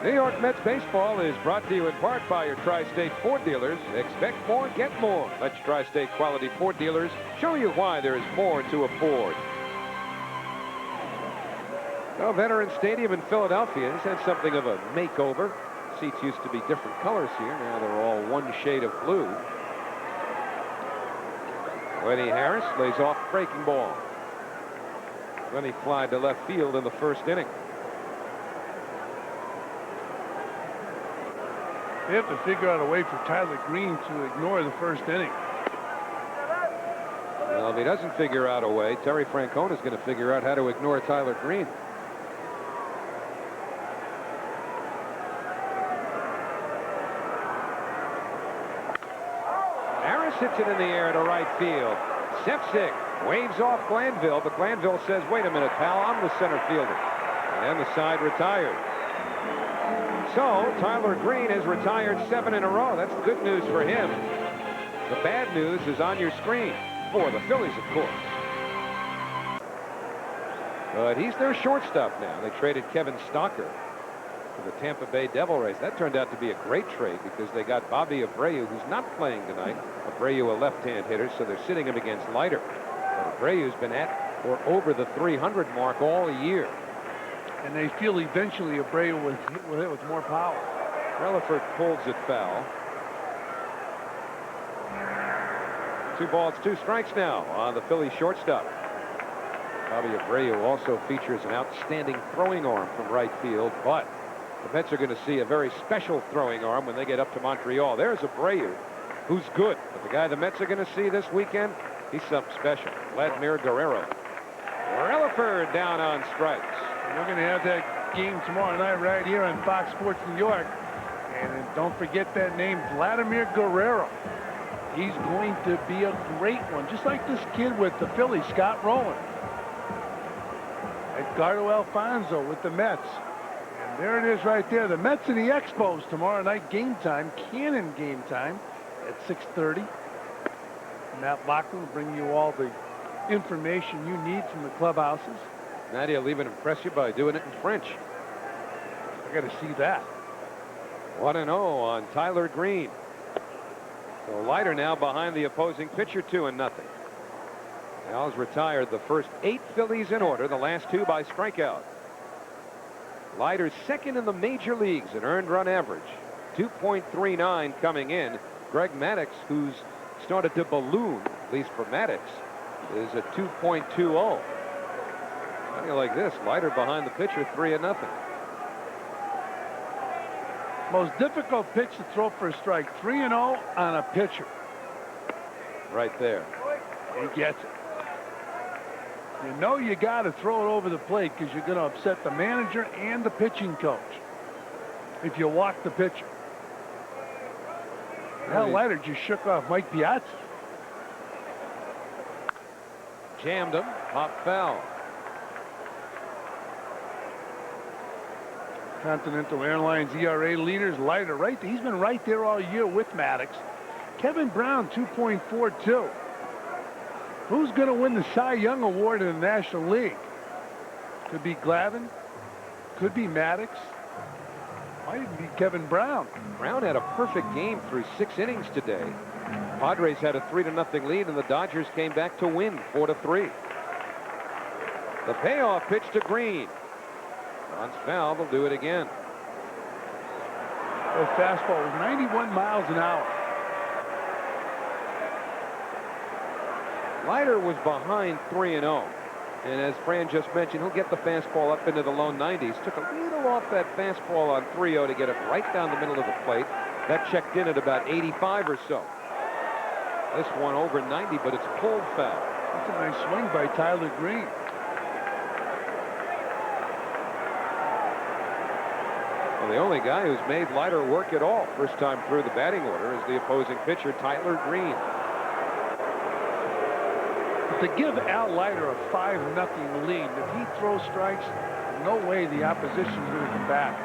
New York Mets baseball is brought to you in part by your Tri-State Ford dealers. Expect more, get more. Let your Tri-State quality Ford dealers show you why there is more to afford. Well, Veterans Stadium in Philadelphia has had something of a makeover. Seats used to be different colors here. Now they're all one shade of blue. Lenny Harris lays off breaking ball. Lenny flied to left field in the first inning.
They have to figure out a way for Tyler Green to ignore the first inning.
Well, if he doesn't figure out a way, Terry Francona is going to figure out how to ignore Tyler Green. Harris hits it in the air to right field. Sepsic waves off Glanville, but Glanville says, wait a minute, pal, I'm the center fielder. And the side retired. So Tyler Green has retired 7 in a row. That's the good news for him. The bad news is on your screen for the Phillies, of course. But he's their shortstop now. They traded Kevin Stocker to the Tampa Bay Devil Rays. That turned out to be a great trade because they got Bobby Abreu, who's not playing tonight. Abreu, a left-hand hitter, so they're sitting him against Leiter. But Abreu's been at or over the 300 mark all year.
And they feel eventually Abreu will hit with more power.
Relaford pulls it foul. 2 balls, 2 strikes now on the Philly shortstop. Bobby Abreu also features an outstanding throwing arm from right field, but the Mets are going to see a very special throwing arm when they get up to Montreal. There's Abreu, who's good, but the guy the Mets are going to see this weekend, he's something special. Vladimir Guerrero. Relaford down on strikes.
We're going to have that game tomorrow night right here on Fox Sports New York. And don't forget that name, Vladimir Guerrero. He's going to be a great one, just like this kid with the Phillies, Scott Rowland. Edgardo Alfonso with the Mets. And there it is right there. The Mets and the Expos tomorrow night, game time, Cannon game time at 6:30. Matt Loughlin will bring you all the information you need from the clubhouses.
Nadia will even impress you by doing it in French.
I got to see that.
1-0 on Tyler Green. So Leiter now behind the opposing pitcher, 2-0. Al's retired the first 8 Phillies in order, the last 2 by strikeout. Leiter's second in the major leagues in earned run average, 2.39 coming in. Greg Maddux, who's started to balloon, at least for Maddux, is at 2.20. How do you like this? Leiter behind the pitcher, 3-0.
Most difficult pitch to throw for a strike, 3-0 on a pitcher.
Right there.
He gets it. You know you got to throw it over the plate because you're going to upset the manager and the pitching coach if you walk the pitcher. Now Leiter just shook off Mike Piazza.
Jammed him. Pop foul.
Continental Airlines ERA leaders, Leiter right there. He's been right there all year with Maddux. Kevin Brown, 2.42. Who's going to win the Cy Young Award in the National League? Could be Glavine. Could be Maddux. Might even be Kevin Brown.
Brown had a perfect game through 6 innings today. Padres had a 3-0 lead, and the Dodgers came back to win 4-3. The payoff pitch to Green. Once foul, they'll do it again.
The fastball was 91 miles an hour.
Leiter was behind 3-0. And as Fran just mentioned, he'll get the fastball up into the low 90s. Took a little off that fastball on 3-0 to get it right down the middle of the plate. That checked in at about 85 or so. This one over 90, but it's pulled foul.
That's a nice swing by Tyler Green.
Well, the only guy who's made Leiter work at all first time through the batting order is the opposing pitcher, Tyler Green.
To give Al Leiter a 5-0 lead, if he throws strikes, no way the opposition's going to come back.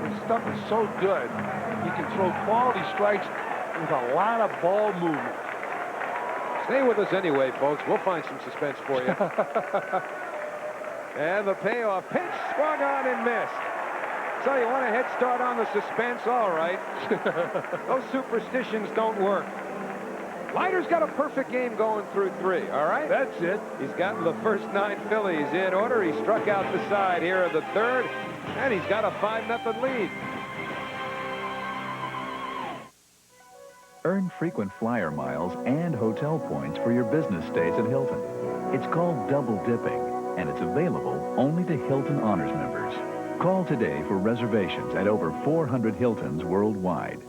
His stuff is so good, he can throw quality strikes with a lot of ball movement.
Stay with us anyway, folks. We'll find some suspense for you. And the payoff pitch swung on and missed. So you want a head start on the suspense? All right. Those superstitions don't work. Leiter's got a perfect game going through 3, all right?
That's it.
He's gotten the first 9 Phillies in order. He struck out the side here in the 3rd, and he's got a 5-0 lead.
Earn frequent flyer miles and hotel points for your business stays at Hilton. It's called double dipping, and it's available only to Hilton Honors members. Call today for reservations at over 400 Hiltons worldwide.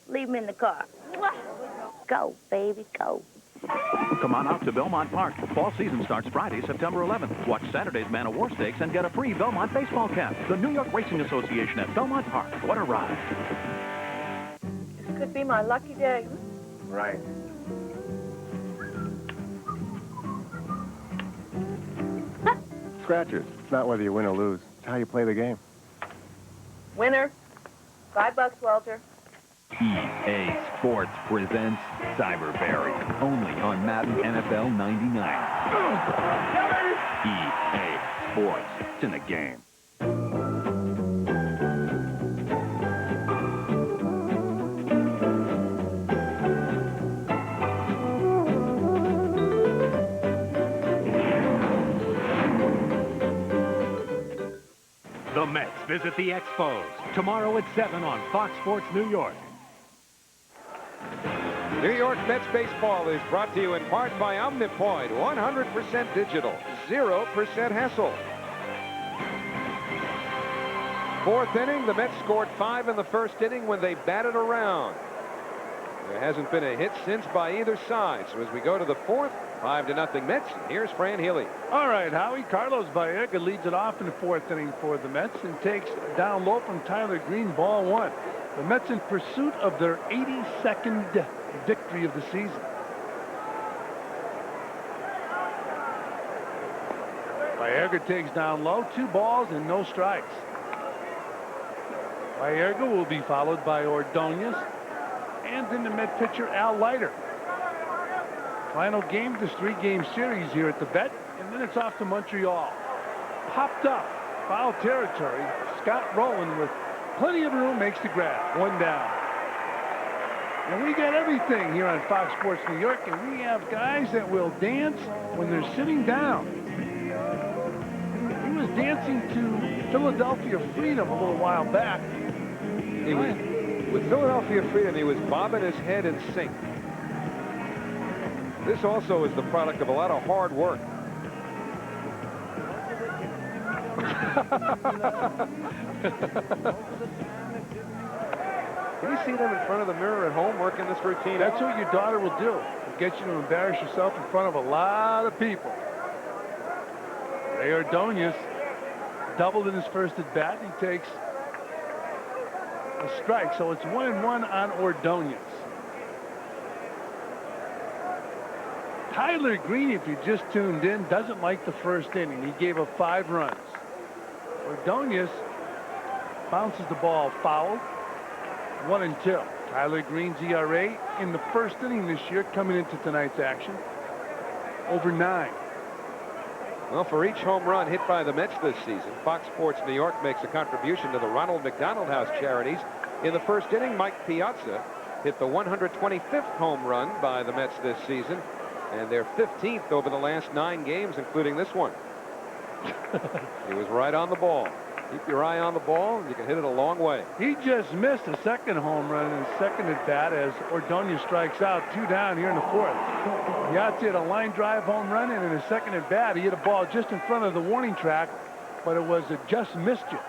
Leave him in the car. Go, baby, go.
Come on out to Belmont Park. Fall season starts Friday, September 11th. Watch Saturday's Man of War Stakes and get a free Belmont baseball cap. The New York Racing Association at Belmont Park. What a ride.
This could be my lucky day.
Right.
scratchers. It's not whether you win or lose. It's how you play the game.
Winner. $5, Walter.
EA Sports presents Cyberberry, only on Madden NFL 99. EA Sports, it's in the game.
The Mets visit the Expos tomorrow at 7 on Fox Sports New York.
New York Mets baseball is brought to you in part by Omnipoint. 100% digital, 0% hassle. Fourth inning, the Mets scored 5 in the first inning when they batted around. There hasn't been a hit since by either side. So as we go to the fourth, 5-0 Mets. Here's Fran Healy.
All right, Howie. Carlos Baerga leads it off in the fourth inning for the Mets and takes down low from Tyler Green, ball 1. The Mets in pursuit of their 82nd victory of the season. Baerga takes down low, 2 balls and no strikes. Baerga will be followed by Ordonez and then the Met pitcher Al Leiter. Final game of this 3-game series here at the Bet, and then it's off to Montreal. Popped up, foul territory. Scott Rowland with plenty of room makes the grab. 1 down. And we got everything here on Fox Sports New York, and we have guys that will dance when they're sitting down. He was dancing to Philadelphia Freedom a little while back.
He was, with Philadelphia Freedom, he was bobbing his head in sync. This also is the product of a lot of hard work. Can you see them in front of the mirror at home working this routine?
That's what your daughter will do. It'll get you to embarrass yourself in front of a lot of people. Ray Ordonez doubled in his first at bat. He takes a strike, so it's 1-1 on Ordonez. Tyler Green, if you just tuned in, doesn't like the first inning. He gave up 5 runs. Ordonez bounces the ball foul. 1-2. Tyler Green's ERA in the first inning this year coming into tonight's action over 9.
Well, for each home run hit by the Mets this season, Fox Sports New York makes a contribution to the Ronald McDonald House charities. In the first inning, Mike Piazza hit the 125th home run by the Mets this season, and their 15th over the last 9 games, including this one. He was right on the ball. Keep your eye on the ball, and you can hit it a long way.
He just missed a second home run in his second at bat as Ordonez strikes out. 2 down here in the fourth. Piazza hit a line drive home run, and in his second at bat, he hit a ball just in front of the warning track, but it was a just missed you.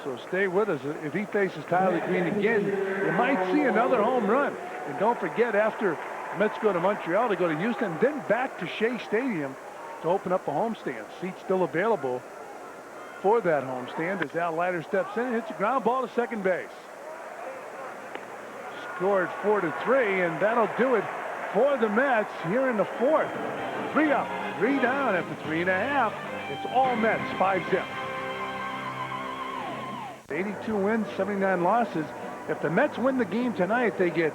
So stay with us. If he faces Tyler Green again, you might see another home run. And don't forget, after the Mets go to Montreal, they go to Houston, then back to Shea Stadium to open up a homestand. Seats still available for that homestand as Al Leiter steps in and hits a ground ball to second base. Scored 4-3, and that'll do it for the Mets here in the fourth. 3 up, 3 down after 3.5. It's all Mets, 5-zip. 82 wins, 79 losses. If the Mets win the game tonight, they get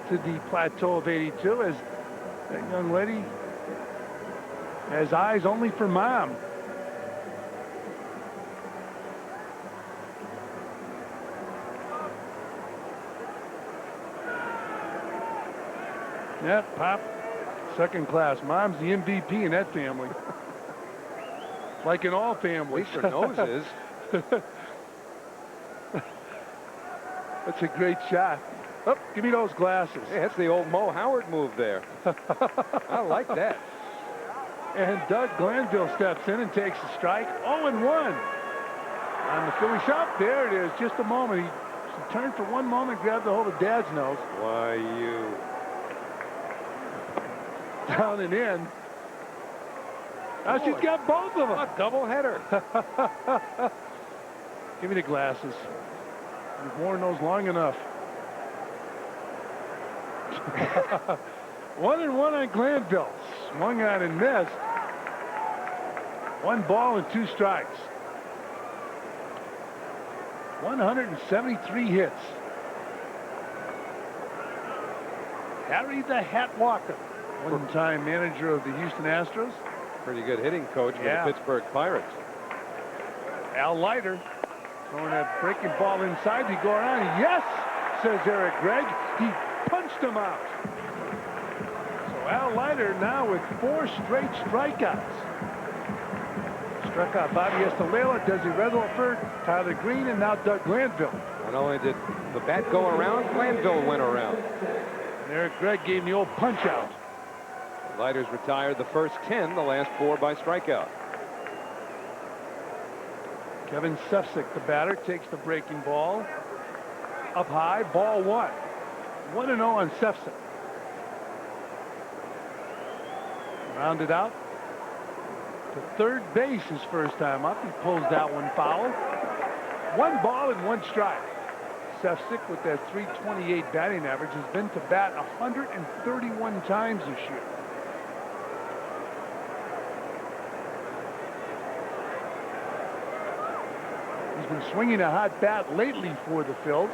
to the plateau of 82 as that young lady has eyes only for Mom. Yeah, Pop, second class. Mom's the MVP in that family. Like in all families.
At least her nose is.
That's a great shot. Oh, give me those glasses.
Hey, that's the old Mo Howard move there. I like that.
And Doug Glanville steps in and takes a strike. 0-1 on the Philly shot. There it is. Just a moment. He turned for one moment, grabbed a hold of Dad's nose.
Why, you.
Down and in. Now she's got both of them.
A doubleheader.
Give me the glasses. You've worn those long enough. 1-1 on Glanville. Swung on and missed. 1 ball and 2 strikes. 173 hits. Harry the Hat Walker, one-time manager of the Houston Astros.
Pretty good hitting coach for the Pittsburgh Pirates.
Al Leiter throwing that breaking ball inside. He go around. Yes, says Eric Gregg. He punched him out. So Al Leiter now with 4 straight strikeouts. Struck out Bobby Estalella, Desi Rutherford, Tyler Green, and now Doug Glanville.
Not only did the bat go around, Glanville went around.
And Eric Gregg gave him the old punch out.
Leiter's retired the first 10, the last 4 by strikeout.
Kevin Sefcik, the batter, takes the breaking ball. Up high, ball 1. 1-0 on Sefcik. Rounded out to third base his first time up. He pulls that one foul. 1 ball and 1 strike. Sefcik with that .328 batting average has been to bat 131 times this year. He's been swinging a hot bat lately for the Phils.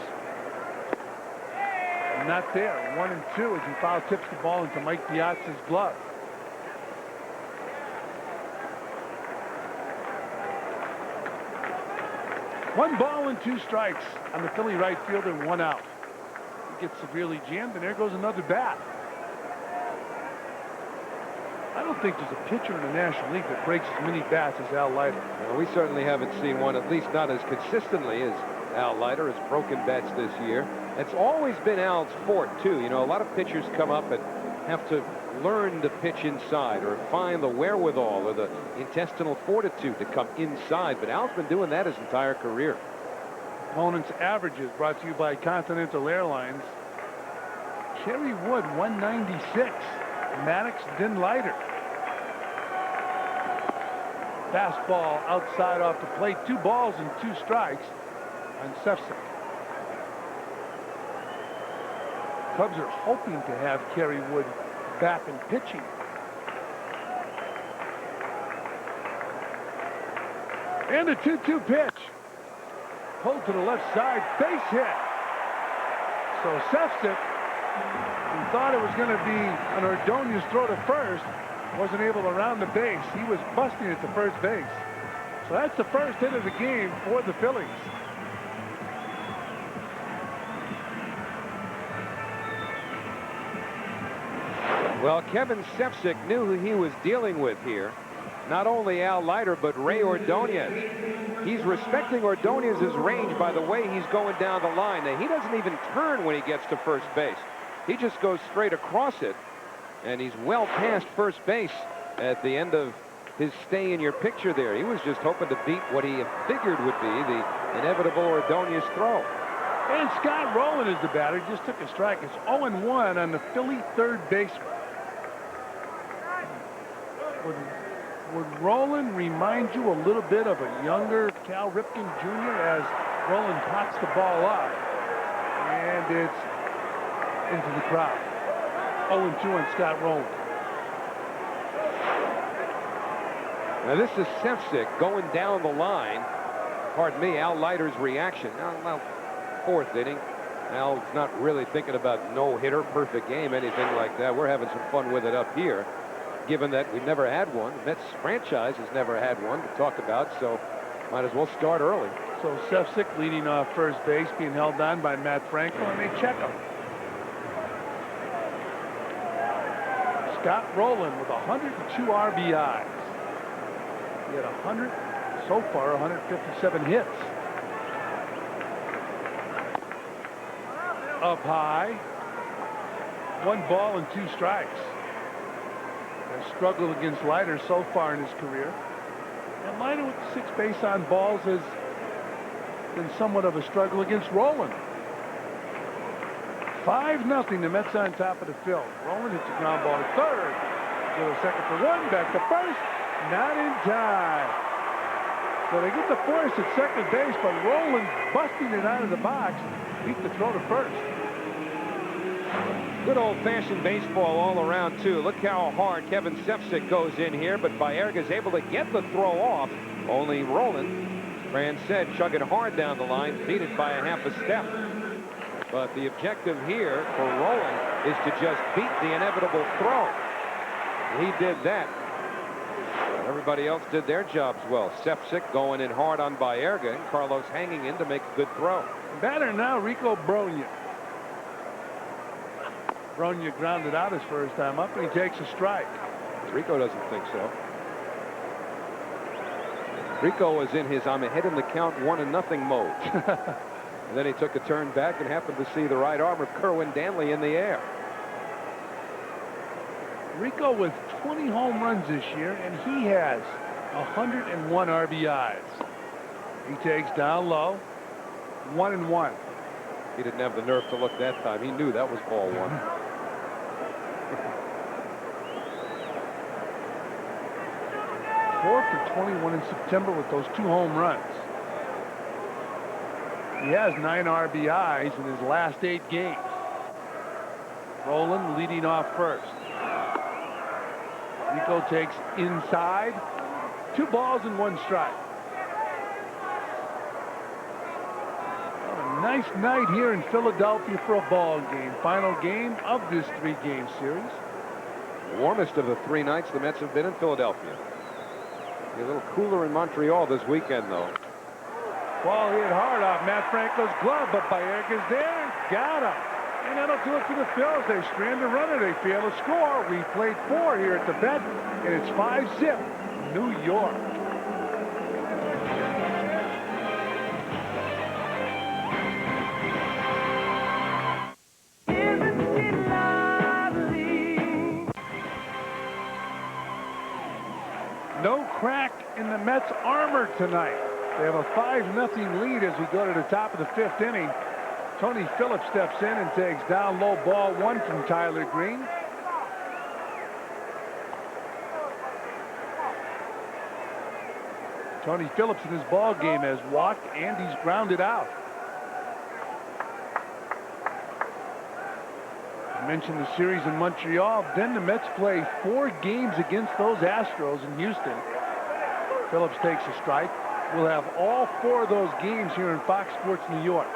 Not there. 1 and 2 as he foul tips the ball into Mike Piazza's glove. One ball and 2 strikes on the Philly right fielder, 1 out. He gets severely jammed, and there goes another bat. I don't think there's a pitcher in the National League that breaks as many bats as Al Leiter.
Well, we certainly haven't seen one, at least not as consistently as Al Leiter has broken bats this year. It's always been Al's forte, too. You know, a lot of pitchers come up and have to learn to pitch inside or find the wherewithal or the intestinal fortitude to come inside. But Al's been doing that his entire career.
Opponent's averages brought to you by Continental Airlines. Kerry Wood, 196. Maddox, then Leiter. Fastball outside off the plate. 2 balls and 2 strikes on Sefcik. Cubs are hoping to have Kerry Wood back in pitching. And a 2-2 pitch. Pulled to the left side, base hit. So Sefcik, who thought it was going to be an Ordonez throw to first, wasn't able to round the base. He was busting at the first base. So that's the first hit of the game for the Phillies.
Well, Kevin Sefcik knew who he was dealing with here. Not only Al Leiter, but Ray Ordonez. He's respecting Ordonez's range by the way he's going down the line. Now, he doesn't even turn when he gets to first base. He just goes straight across it, and he's well past first base at the end of his stay in your picture there. He was just hoping to beat what he figured would be the inevitable Ordonez throw.
And Scott Rowland is the batter. Just took a strike. It's 0-1 on the Philly third baseman. Would Rowland remind you a little bit of a younger Cal Ripken Jr. as Rowland pots the ball up? And it's into the crowd. 0-2 on Scott Rowland.
Now this is Sefcik going down the line. Pardon me, Al Leiter's reaction. Now, 4th inning. Al's not really thinking about no-hitter, perfect game, anything like that. We're having some fun with it up here, given that we've never had one. The Mets franchise has never had one to talk about, so might as well start early.
So Sefcik leading off first base, being held on by Matt Franco, and they check him. Scott Rowland with 102 RBIs. He had 100 so far, 157 hits. Up high. 1 ball and 2 strikes. A struggle against Leiter so far in his career. And Leiter with 6 base on balls has been somewhat of a struggle against Rowland. 5-0, the Mets on top of the field. Rowland hits a ground ball to third. Go to second for 1, back to first. Not in time. So they get the force at second base, but Rowland busting it out of the box. Beat the throw to first.
Good old-fashioned baseball all around, too. Look how hard Kevin Sefcik goes in here, but Baerga's able to get the throw off. Only Roland, Fran said, chugging hard down the line, beat it by a half a step. But the objective here for Roland is to just beat the inevitable throw. He did that. Everybody else did their jobs well. Sefcik going in hard on Baerga, and Carlos hanging in to make a good throw.
Batter now, Rico Bronya. Bronya grounded out his first time up, and he takes a strike.
Rico doesn't think so. Rico was in his I'm ahead in the count 1-0 mode. And then he took a turn back and happened to see the right arm of Kerwin Danley in the air.
Rico with 20 home runs this year, and he has 101 RBIs. He takes down low, 1-1.
He didn't have the nerve to look that time. He knew that was ball one.
Four for 21 in September with those 2 home runs. He has 9 RBIs in his last 8 games. Roland leading off first. Rico takes inside. 2 balls and 1 strike. A nice night here in Philadelphia for a ball game. Final game of this 3-game series.
The warmest of the 3 nights the Mets have been in Philadelphia. Be a little cooler in Montreal this weekend, though.
Ball hit hard off Matt Franco's glove, but Baerga's there. Got him. And that'll do it for the Phils. They strand a runner. They fail to score. We played 4 here at the Vet, and it's 5-zip, New York. No crack in the Mets' armor tonight. They have a 5-0 lead as we go to the top of the 5th inning. Tony Phillips steps in and takes down low ball 1 from Tyler Green. Tony Phillips in his ball game has walked and he's grounded out. I mentioned the series in Montreal. Then the Mets play 4 games against those Astros in Houston. Phillips takes a strike. We'll have all 4 of those games here in Fox Sports New York.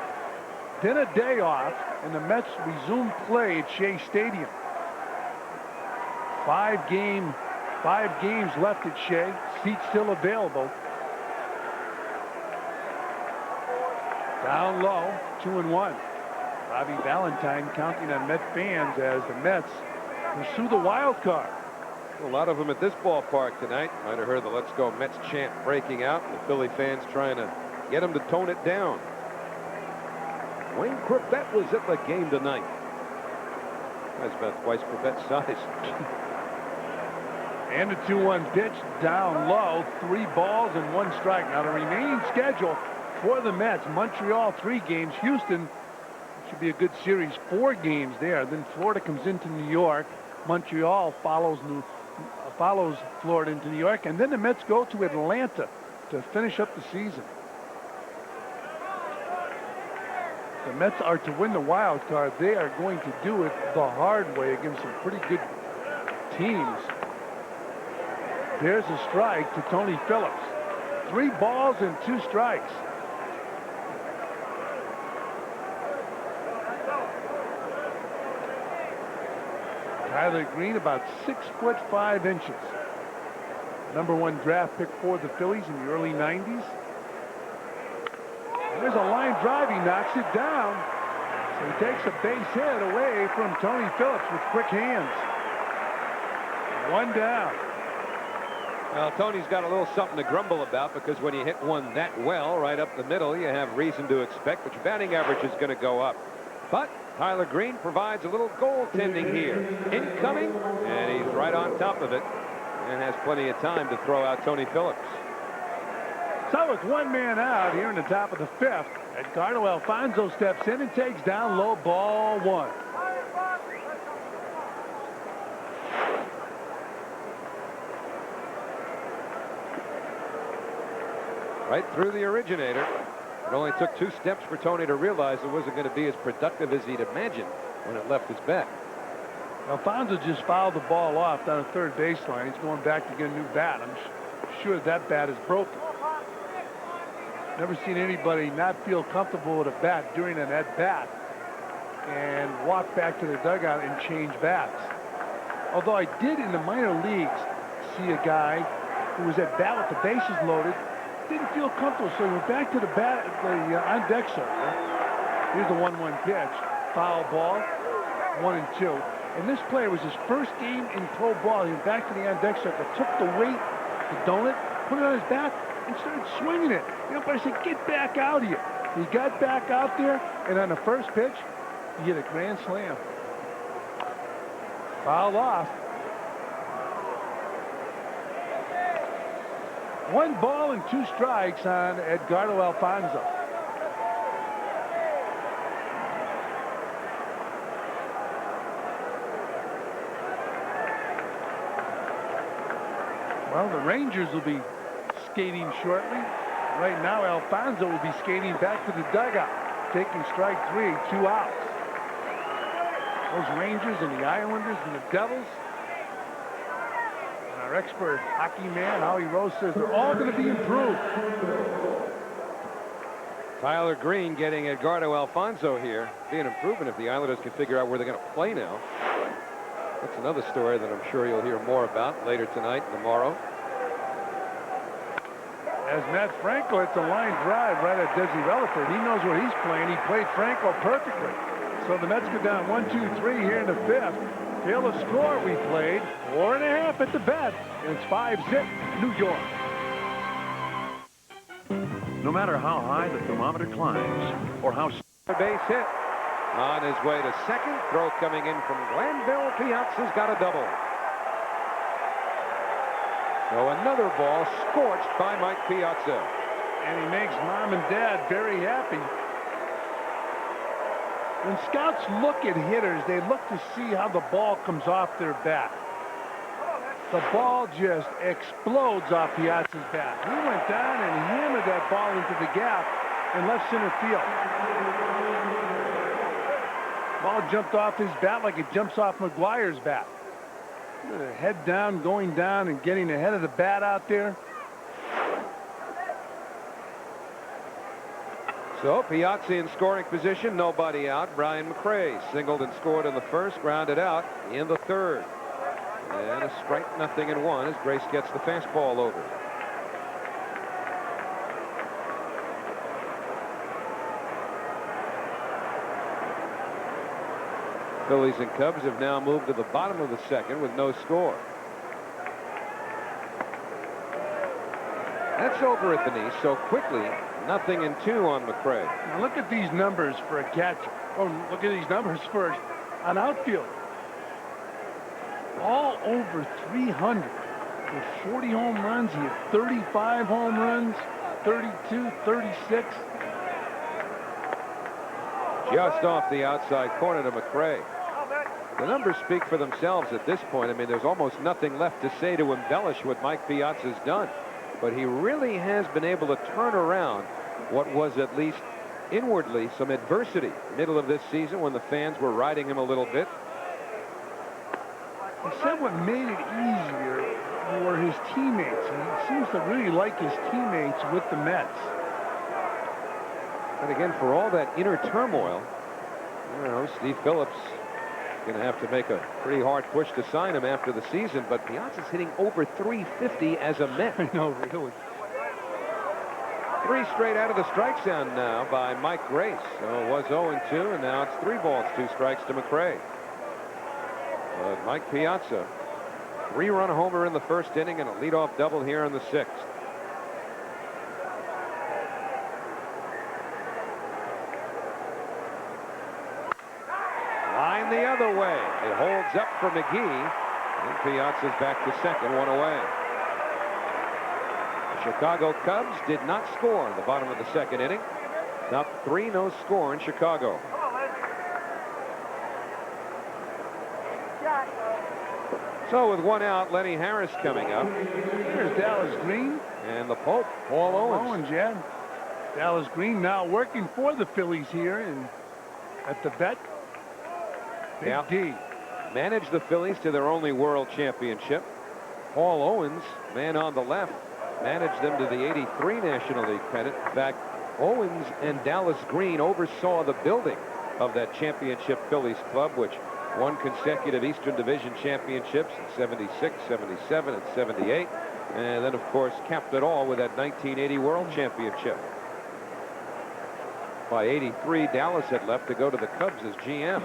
Then a day off, and the Mets resume play at Shea Stadium. 5 games left at Shea. Seats still available. Down low, 2-1. Bobby Valentine counting on Met fans as the Mets pursue the wild card.
A lot of them at this ballpark tonight. Might have heard the Let's Go Mets chant breaking out. The Philly fans trying to get them to tone it down. Wayne Corbett was at the game tonight. That's about twice Corbett's size.
And a 2-1 pitch down low. 3 balls and 1 strike. Now the remaining schedule for the Mets: Montreal 3 games, Houston should be a good series, 4 games there. Then Florida comes into New York. Montreal follows Florida into New York, and then the Mets go to Atlanta to finish up the season. The Mets are to win the wild card. They are going to do it the hard way against some pretty good teams. There's a strike to Tony Phillips. 3 balls and 2 strikes. Tyler Green, about 6'5". #1 draft pick for the Phillies in the early 90s. There's a line drive. He knocks it down. So he takes a base hit away from Tony Phillips with quick hands. 1 down.
Well, Tony's got a little something to grumble about, because when you hit one that well right up the middle, you have reason to expect that your batting average is going to go up. But Tyler Green provides a little goaltending here. Incoming, and he's right on top of it and has plenty of time to throw out Tony Phillips.
So it's 1 man out here in the top of the 5th. Edgardo Alfonso steps in and takes down low ball 1.
Right through the originator. It only took 2 steps for Tony to realize it wasn't going to be as productive as he'd imagined when it left his bat.
Alfonso just fouled the ball off down the third baseline. He's going back to get a new bat. I'm sure that bat is broken. Never seen anybody not feel comfortable with a bat during an at-bat and walk back to the dugout and change bats. Although I did in the minor leagues see a guy who was at bat with the bases loaded, didn't feel comfortable, so he went back to the bat, the on-deck circle. Here's the 1-1 pitch. Foul ball, 1-2. And this player was his first game in pro ball. He went back to the on-deck circle, took the weight, the donut, put it on his back, and started swinging it. The umpire said, get back out here. He got back out there, and on the first pitch, he hit a grand slam. Fouled off. 1 ball and 2 strikes on Edgardo Alfonso. Well, the Rangers will be skating shortly. Right now, Alfonso will be skating back to the dugout, taking strike 3, 2 outs. Those Rangers and the Islanders and the Devils, and our expert hockey man, Howie Rose, says they're all going to be improved.
Tyler Green getting Edgardo Alfonso here. Be an improvement if the Islanders can figure out where they're going to play now. That's another story that I'm sure you'll hear more about later tonight and tomorrow.
As Matt Franco hits a line drive right at Desi Relaford. He knows where he's playing. He played Franco perfectly. So the Mets go down 1-2-3 here in the 5th. Fail to score. We played 4.5 at the bat. And it's 5-zip New York.
No matter how high the thermometer climbs or how
A base hit. On his way to second. Throw coming in from Glanville. Piazza's got a double. So another ball scorched by Mike Piazza.
And he makes mom and dad very happy. When scouts look at hitters, they look to see how the ball comes off their bat. The ball just explodes off Piazza's bat. He went down and hammered that ball into the gap in left center field. Ball jumped off his bat like it jumps off McGuire's bat. Head down, going down, and getting ahead of the bat out there.
So Piazza in scoring position, nobody out. Brian McRae singled and scored in the first, grounded out in the third. And a strike, 0-1 as Grace gets the fastball over. Phillies and Cubs have now moved to the bottom of the second with no score. That's over at the knee so quickly. 0-2 on McRae.
Now look at these numbers for a catcher. Oh, look at these numbers for an outfielder. All over 300 with 40 home runs. He had 35 home runs, 32, 36.
Just off the outside corner to McRae. The numbers speak for themselves at this point. I mean, there's almost nothing left to say to embellish what Mike Piazza's done. But he really has been able to turn around what was at least inwardly some adversity middle of this season when the fans were riding him a little bit.
He said what made it easier were his teammates. He seems to really like his teammates with the Mets.
And again, for all that inner turmoil, I don't know, Steve Phillips going to have to make a pretty hard push to sign him after the season, but Piazza's hitting over 350 as a Met.
I know, really.
3 straight out of the strike zone now by Mike Grace. So it was 0-2, and now it's 3 balls, 2 strikes to McRae. But Mike Piazza, 3-run homer in the first inning and a leadoff double here in the 6th. Line the other way. It holds up for McGee. And Piazza's back to second, 1 away. The Chicago Cubs did not score in the bottom of the second inning. Now 3, no score in Chicago. So with 1 out, Lenny Harris coming up.
Here's Dallas Green.
And the Pope, Paul Owens.
Yeah. Dallas Green now working for the Phillies here and at the vet. Big D.
managed the Phillies to their only world championship. Paul Owens, man on the left, managed them to the '83 National League pennant. In fact, Owens and Dallas Green oversaw the building of that championship Phillies club, which won consecutive Eastern Division championships in '76, '77, and '78. And then, of course, capped it all with that 1980 World Championship. By '83, Dallas had left to go to the Cubs as GM.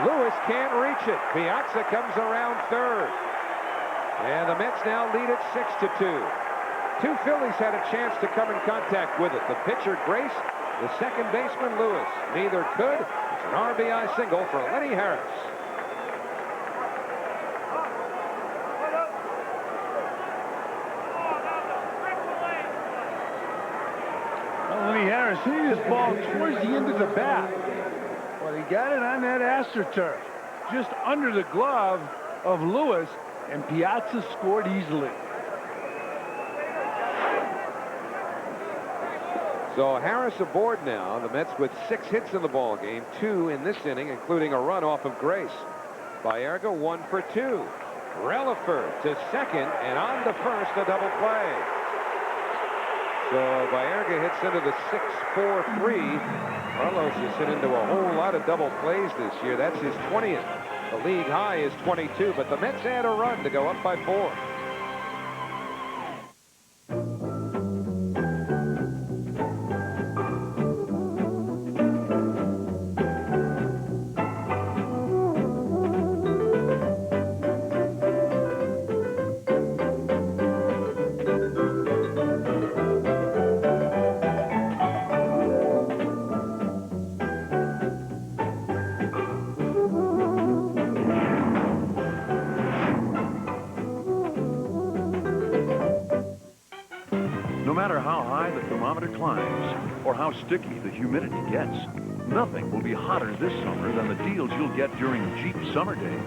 Lewis can't reach it. Piazza comes around third. And the Mets now lead it 6-2. Two Phillies had a chance to come in contact with it. The pitcher, Grace, the second baseman, Lewis. Neither could. It's an RBI single for Lenny Harris.
Well, Lenny Harris hitting his ball towards the end of the bat. Well, he got it on that AstroTurf, just under the glove of Lewis, and Piazza scored easily.
So Harris aboard now. The Mets with 6 hits in the ball game, 2 in this inning, including a run off of Grace. Baerga 1 for 2. Relaford to second, and on to first, a double play. So Baerga hits into the 6-4-3. Carlos has hit into a whole lot of double plays this year. That's his 20th. The league high is 22, but the Mets add a run to go up by 4.
No matter how high the thermometer climbs or how sticky the humidity gets, nothing will be hotter this summer than the deals you'll get during Jeep summer days.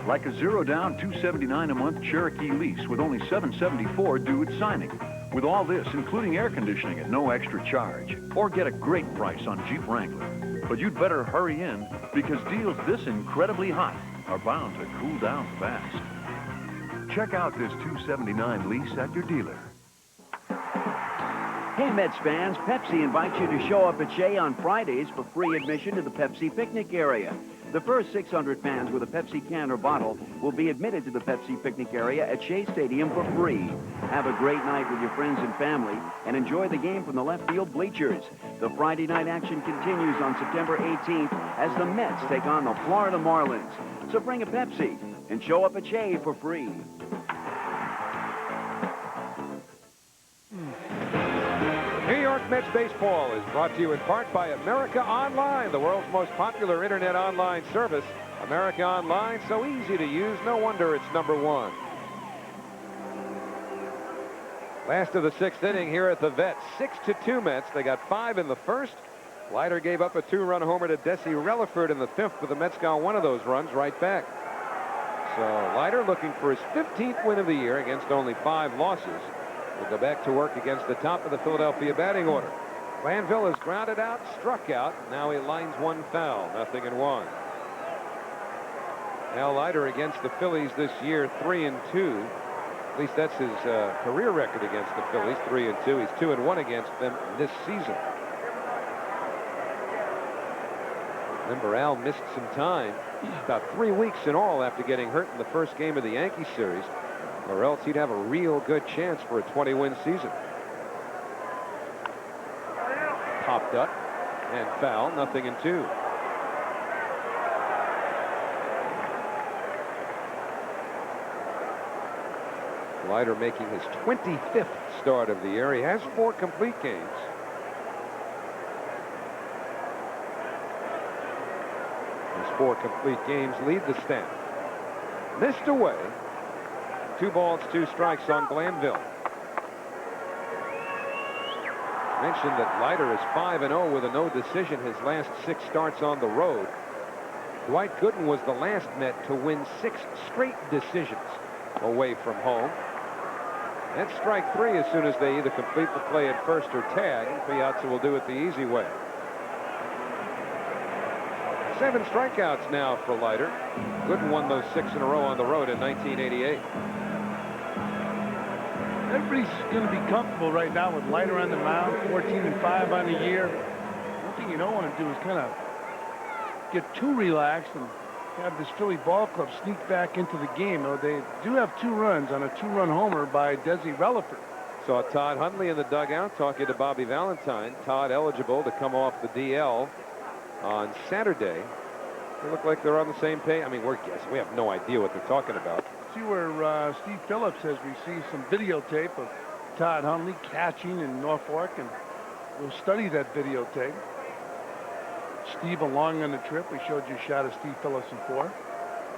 Like a zero-down $279 a month Cherokee lease with only $774 due at signing. With all this, including air conditioning at no extra charge. Or get a great price on Jeep Wrangler. But you'd better hurry in because deals this incredibly hot are bound to cool down fast. Check out this $279 lease at your dealer.
Hey, Mets fans, Pepsi invites you to show up at Shea on Fridays for free admission to the Pepsi picnic area. The first 600 fans with a Pepsi can or bottle will be admitted to the Pepsi picnic area at Shea Stadium for free. Have a great night with your friends and family and enjoy the game from the left field bleachers. The Friday night action continues on September 18th as the Mets take on the Florida Marlins. So bring a Pepsi and show up at Shea for free.
New York Mets baseball is brought to you in part by America Online, the world's most popular internet online service. America Online, so easy to use, no wonder it's #1. Last of the 6th inning here at the Vet. 6-2 Mets. They got 5 in the first. Leiter gave up a 2-run homer to Desi Relaford in the 5th, but the Mets got one of those runs right back. So Leiter looking for his 15th win of the year against only 5 losses. Will go back to work against the top of the Philadelphia batting order. Glanville is grounded out, struck out. Now he lines one foul, 0-1. Now Leiter against the Phillies this year, 3-2. At least that's his career record against the Phillies, 3-2. He's 2-1 against them this season. Remember, Al missed some time, about 3 weeks in all after getting hurt in the first game of the Yankee series, or else he'd have a real good chance for a 20-win season. Popped up and foul, 0-2. Leiter making his 25th start of the year. He has 4 complete games. His 4 complete games lead the staff. Missed away. 2 balls, 2 strikes on Glanville. Mentioned that Leiter is 5-0 with a no decision his last 6 starts on the road. Dwight Gooden was the last Met to win 6 straight decisions away from home. That's strike 3 as soon as they either complete the play at first or tag, and Piazza will do it the easy way. 7 strikeouts now for Leiter. Gooden won those 6 in a row on the road in 1988.
Everybody's going to be comfortable right now with Leiter on the mound, 14-5 on the year. One thing you don't want to do is kind of get too relaxed and have this Philly ball club sneak back into the game. Though they do have 2 runs on a 2-run homer by Desi Relaford.
Saw Todd Hundley in the dugout talking to Bobby Valentine. Todd eligible to come off the DL on Saturday. They look like they're on the same page. I mean, we're guessing. We have no idea what they're talking about.
See where Steve Phillips has received some videotape of Todd Hundley catching in Norfolk, and we'll study that videotape. Steve along on the trip. We showed you a shot of Steve Phillips before.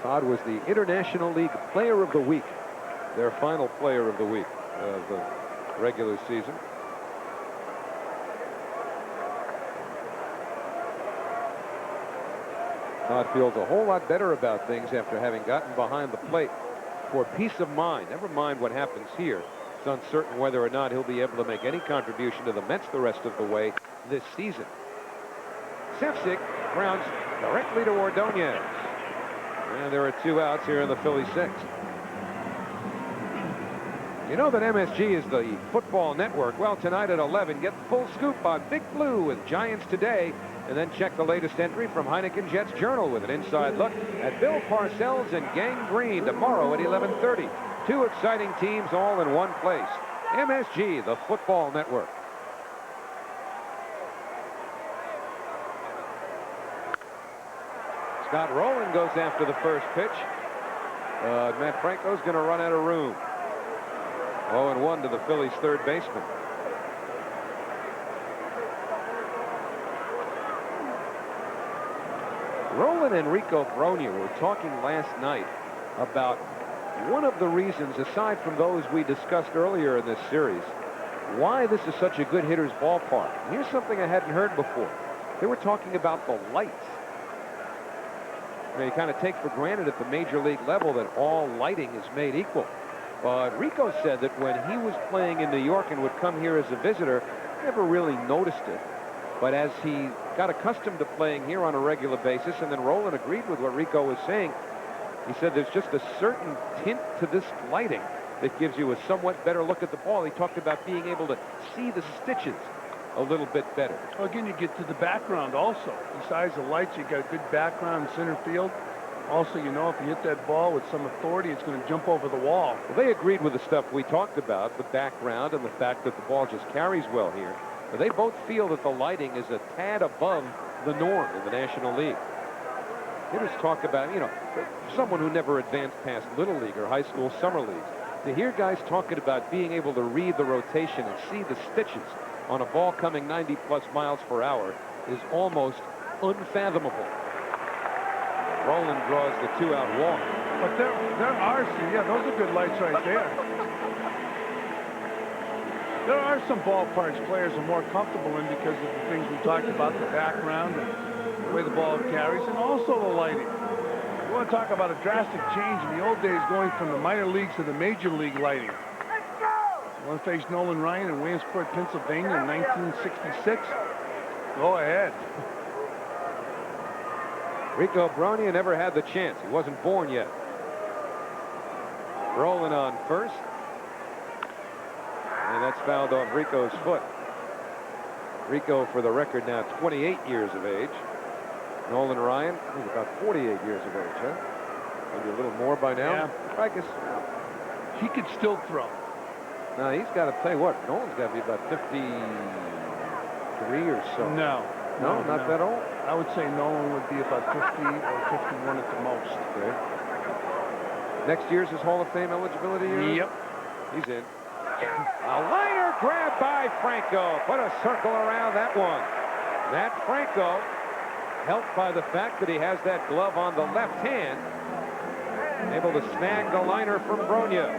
Todd was the International League Player of the Week, their final Player of the Week of the regular season. Todd feels a whole lot better about things after having gotten behind the plate for peace of mind. Never mind what happens here. It's uncertain whether or not he'll be able to make any contribution to the Mets the rest of the way this season. Sefcik grounds directly to Ordonez. And there are 2 outs here in the Philly 6th. You know that MSG is the football network. Well, tonight at 11, get the full scoop on Big Blue with Giants Today. And then check the latest entry from Heineken Jets Journal with an inside look at Bill Parcells and Gang Green tomorrow at 11:30. 2 exciting teams all in one place. MSG, the football network. Scott Rowland goes after the first pitch. Matt Franco's going to run out of room. 0-1 to the Phillies' third baseman. Roland and Rico Brogna were talking last night about one of the reasons, aside from those we discussed earlier in this series, why this is such a good hitter's ballpark. And here's something I hadn't heard before. They were talking about the lights. You kind of take for granted at the major league level that all lighting is made equal. But Rico said that when he was playing in New York and would come here as a visitor, never really noticed it. But as he got accustomed to playing here on a regular basis, and then Roland agreed with what Rico was saying, he said there's just a certain tint to this lighting that gives you a somewhat better look at the ball. He talked about being able to see the stitches a little bit better.
Well, again, you get to the background also. Besides the lights, you got a good background in center field. Also, you know, if you hit that ball with some authority, it's going to jump over the wall.
Well, they agreed with the stuff we talked about, the background and the fact that the ball just carries well here. But they both feel that the lighting is a tad above the norm in the National League. Hitters talk about, you know, someone who never advanced past Little League or high school summer leagues, to hear guys talking about being able to read the rotation and see the stitches on a ball coming 90-plus miles per hour is almost unfathomable. Roland draws the 2-out walk.
But there are some, yeah, those are good lights right there. There are some ballparks players are more comfortable in because of the things we talked about, the background and the way the ball carries, and also the lighting. You want to talk about a drastic change in the old days going from the minor leagues to the major league lighting. One faced Nolan Ryan in Williamsport, Pennsylvania in 1966. Go ahead.
Rico Brogna never had the chance. He wasn't born yet. Rolling on first. And that's fouled off Rico's foot. Rico, for the record, now 28 years of age. Nolan Ryan, he's about 48 years of age, huh? Maybe a little more by now.
Yeah.
I guess
he could still throw.
Now, he's got to tell you what, Nolan's got to be about 53 or so.
No,
not that old?
I would say Nolan would be about 50 or 51 at the most.
Okay. Next year's his Hall of Fame eligibility year?
Yep.
He's in. A liner grab by Franco. Put a circle around that one. Matt Franco, helped by the fact that he has that glove on the left hand, able to snag the liner from Brogna.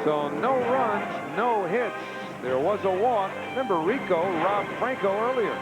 So no runs, no hits. There was a walk. Remember, Rico robbed Franco earlier.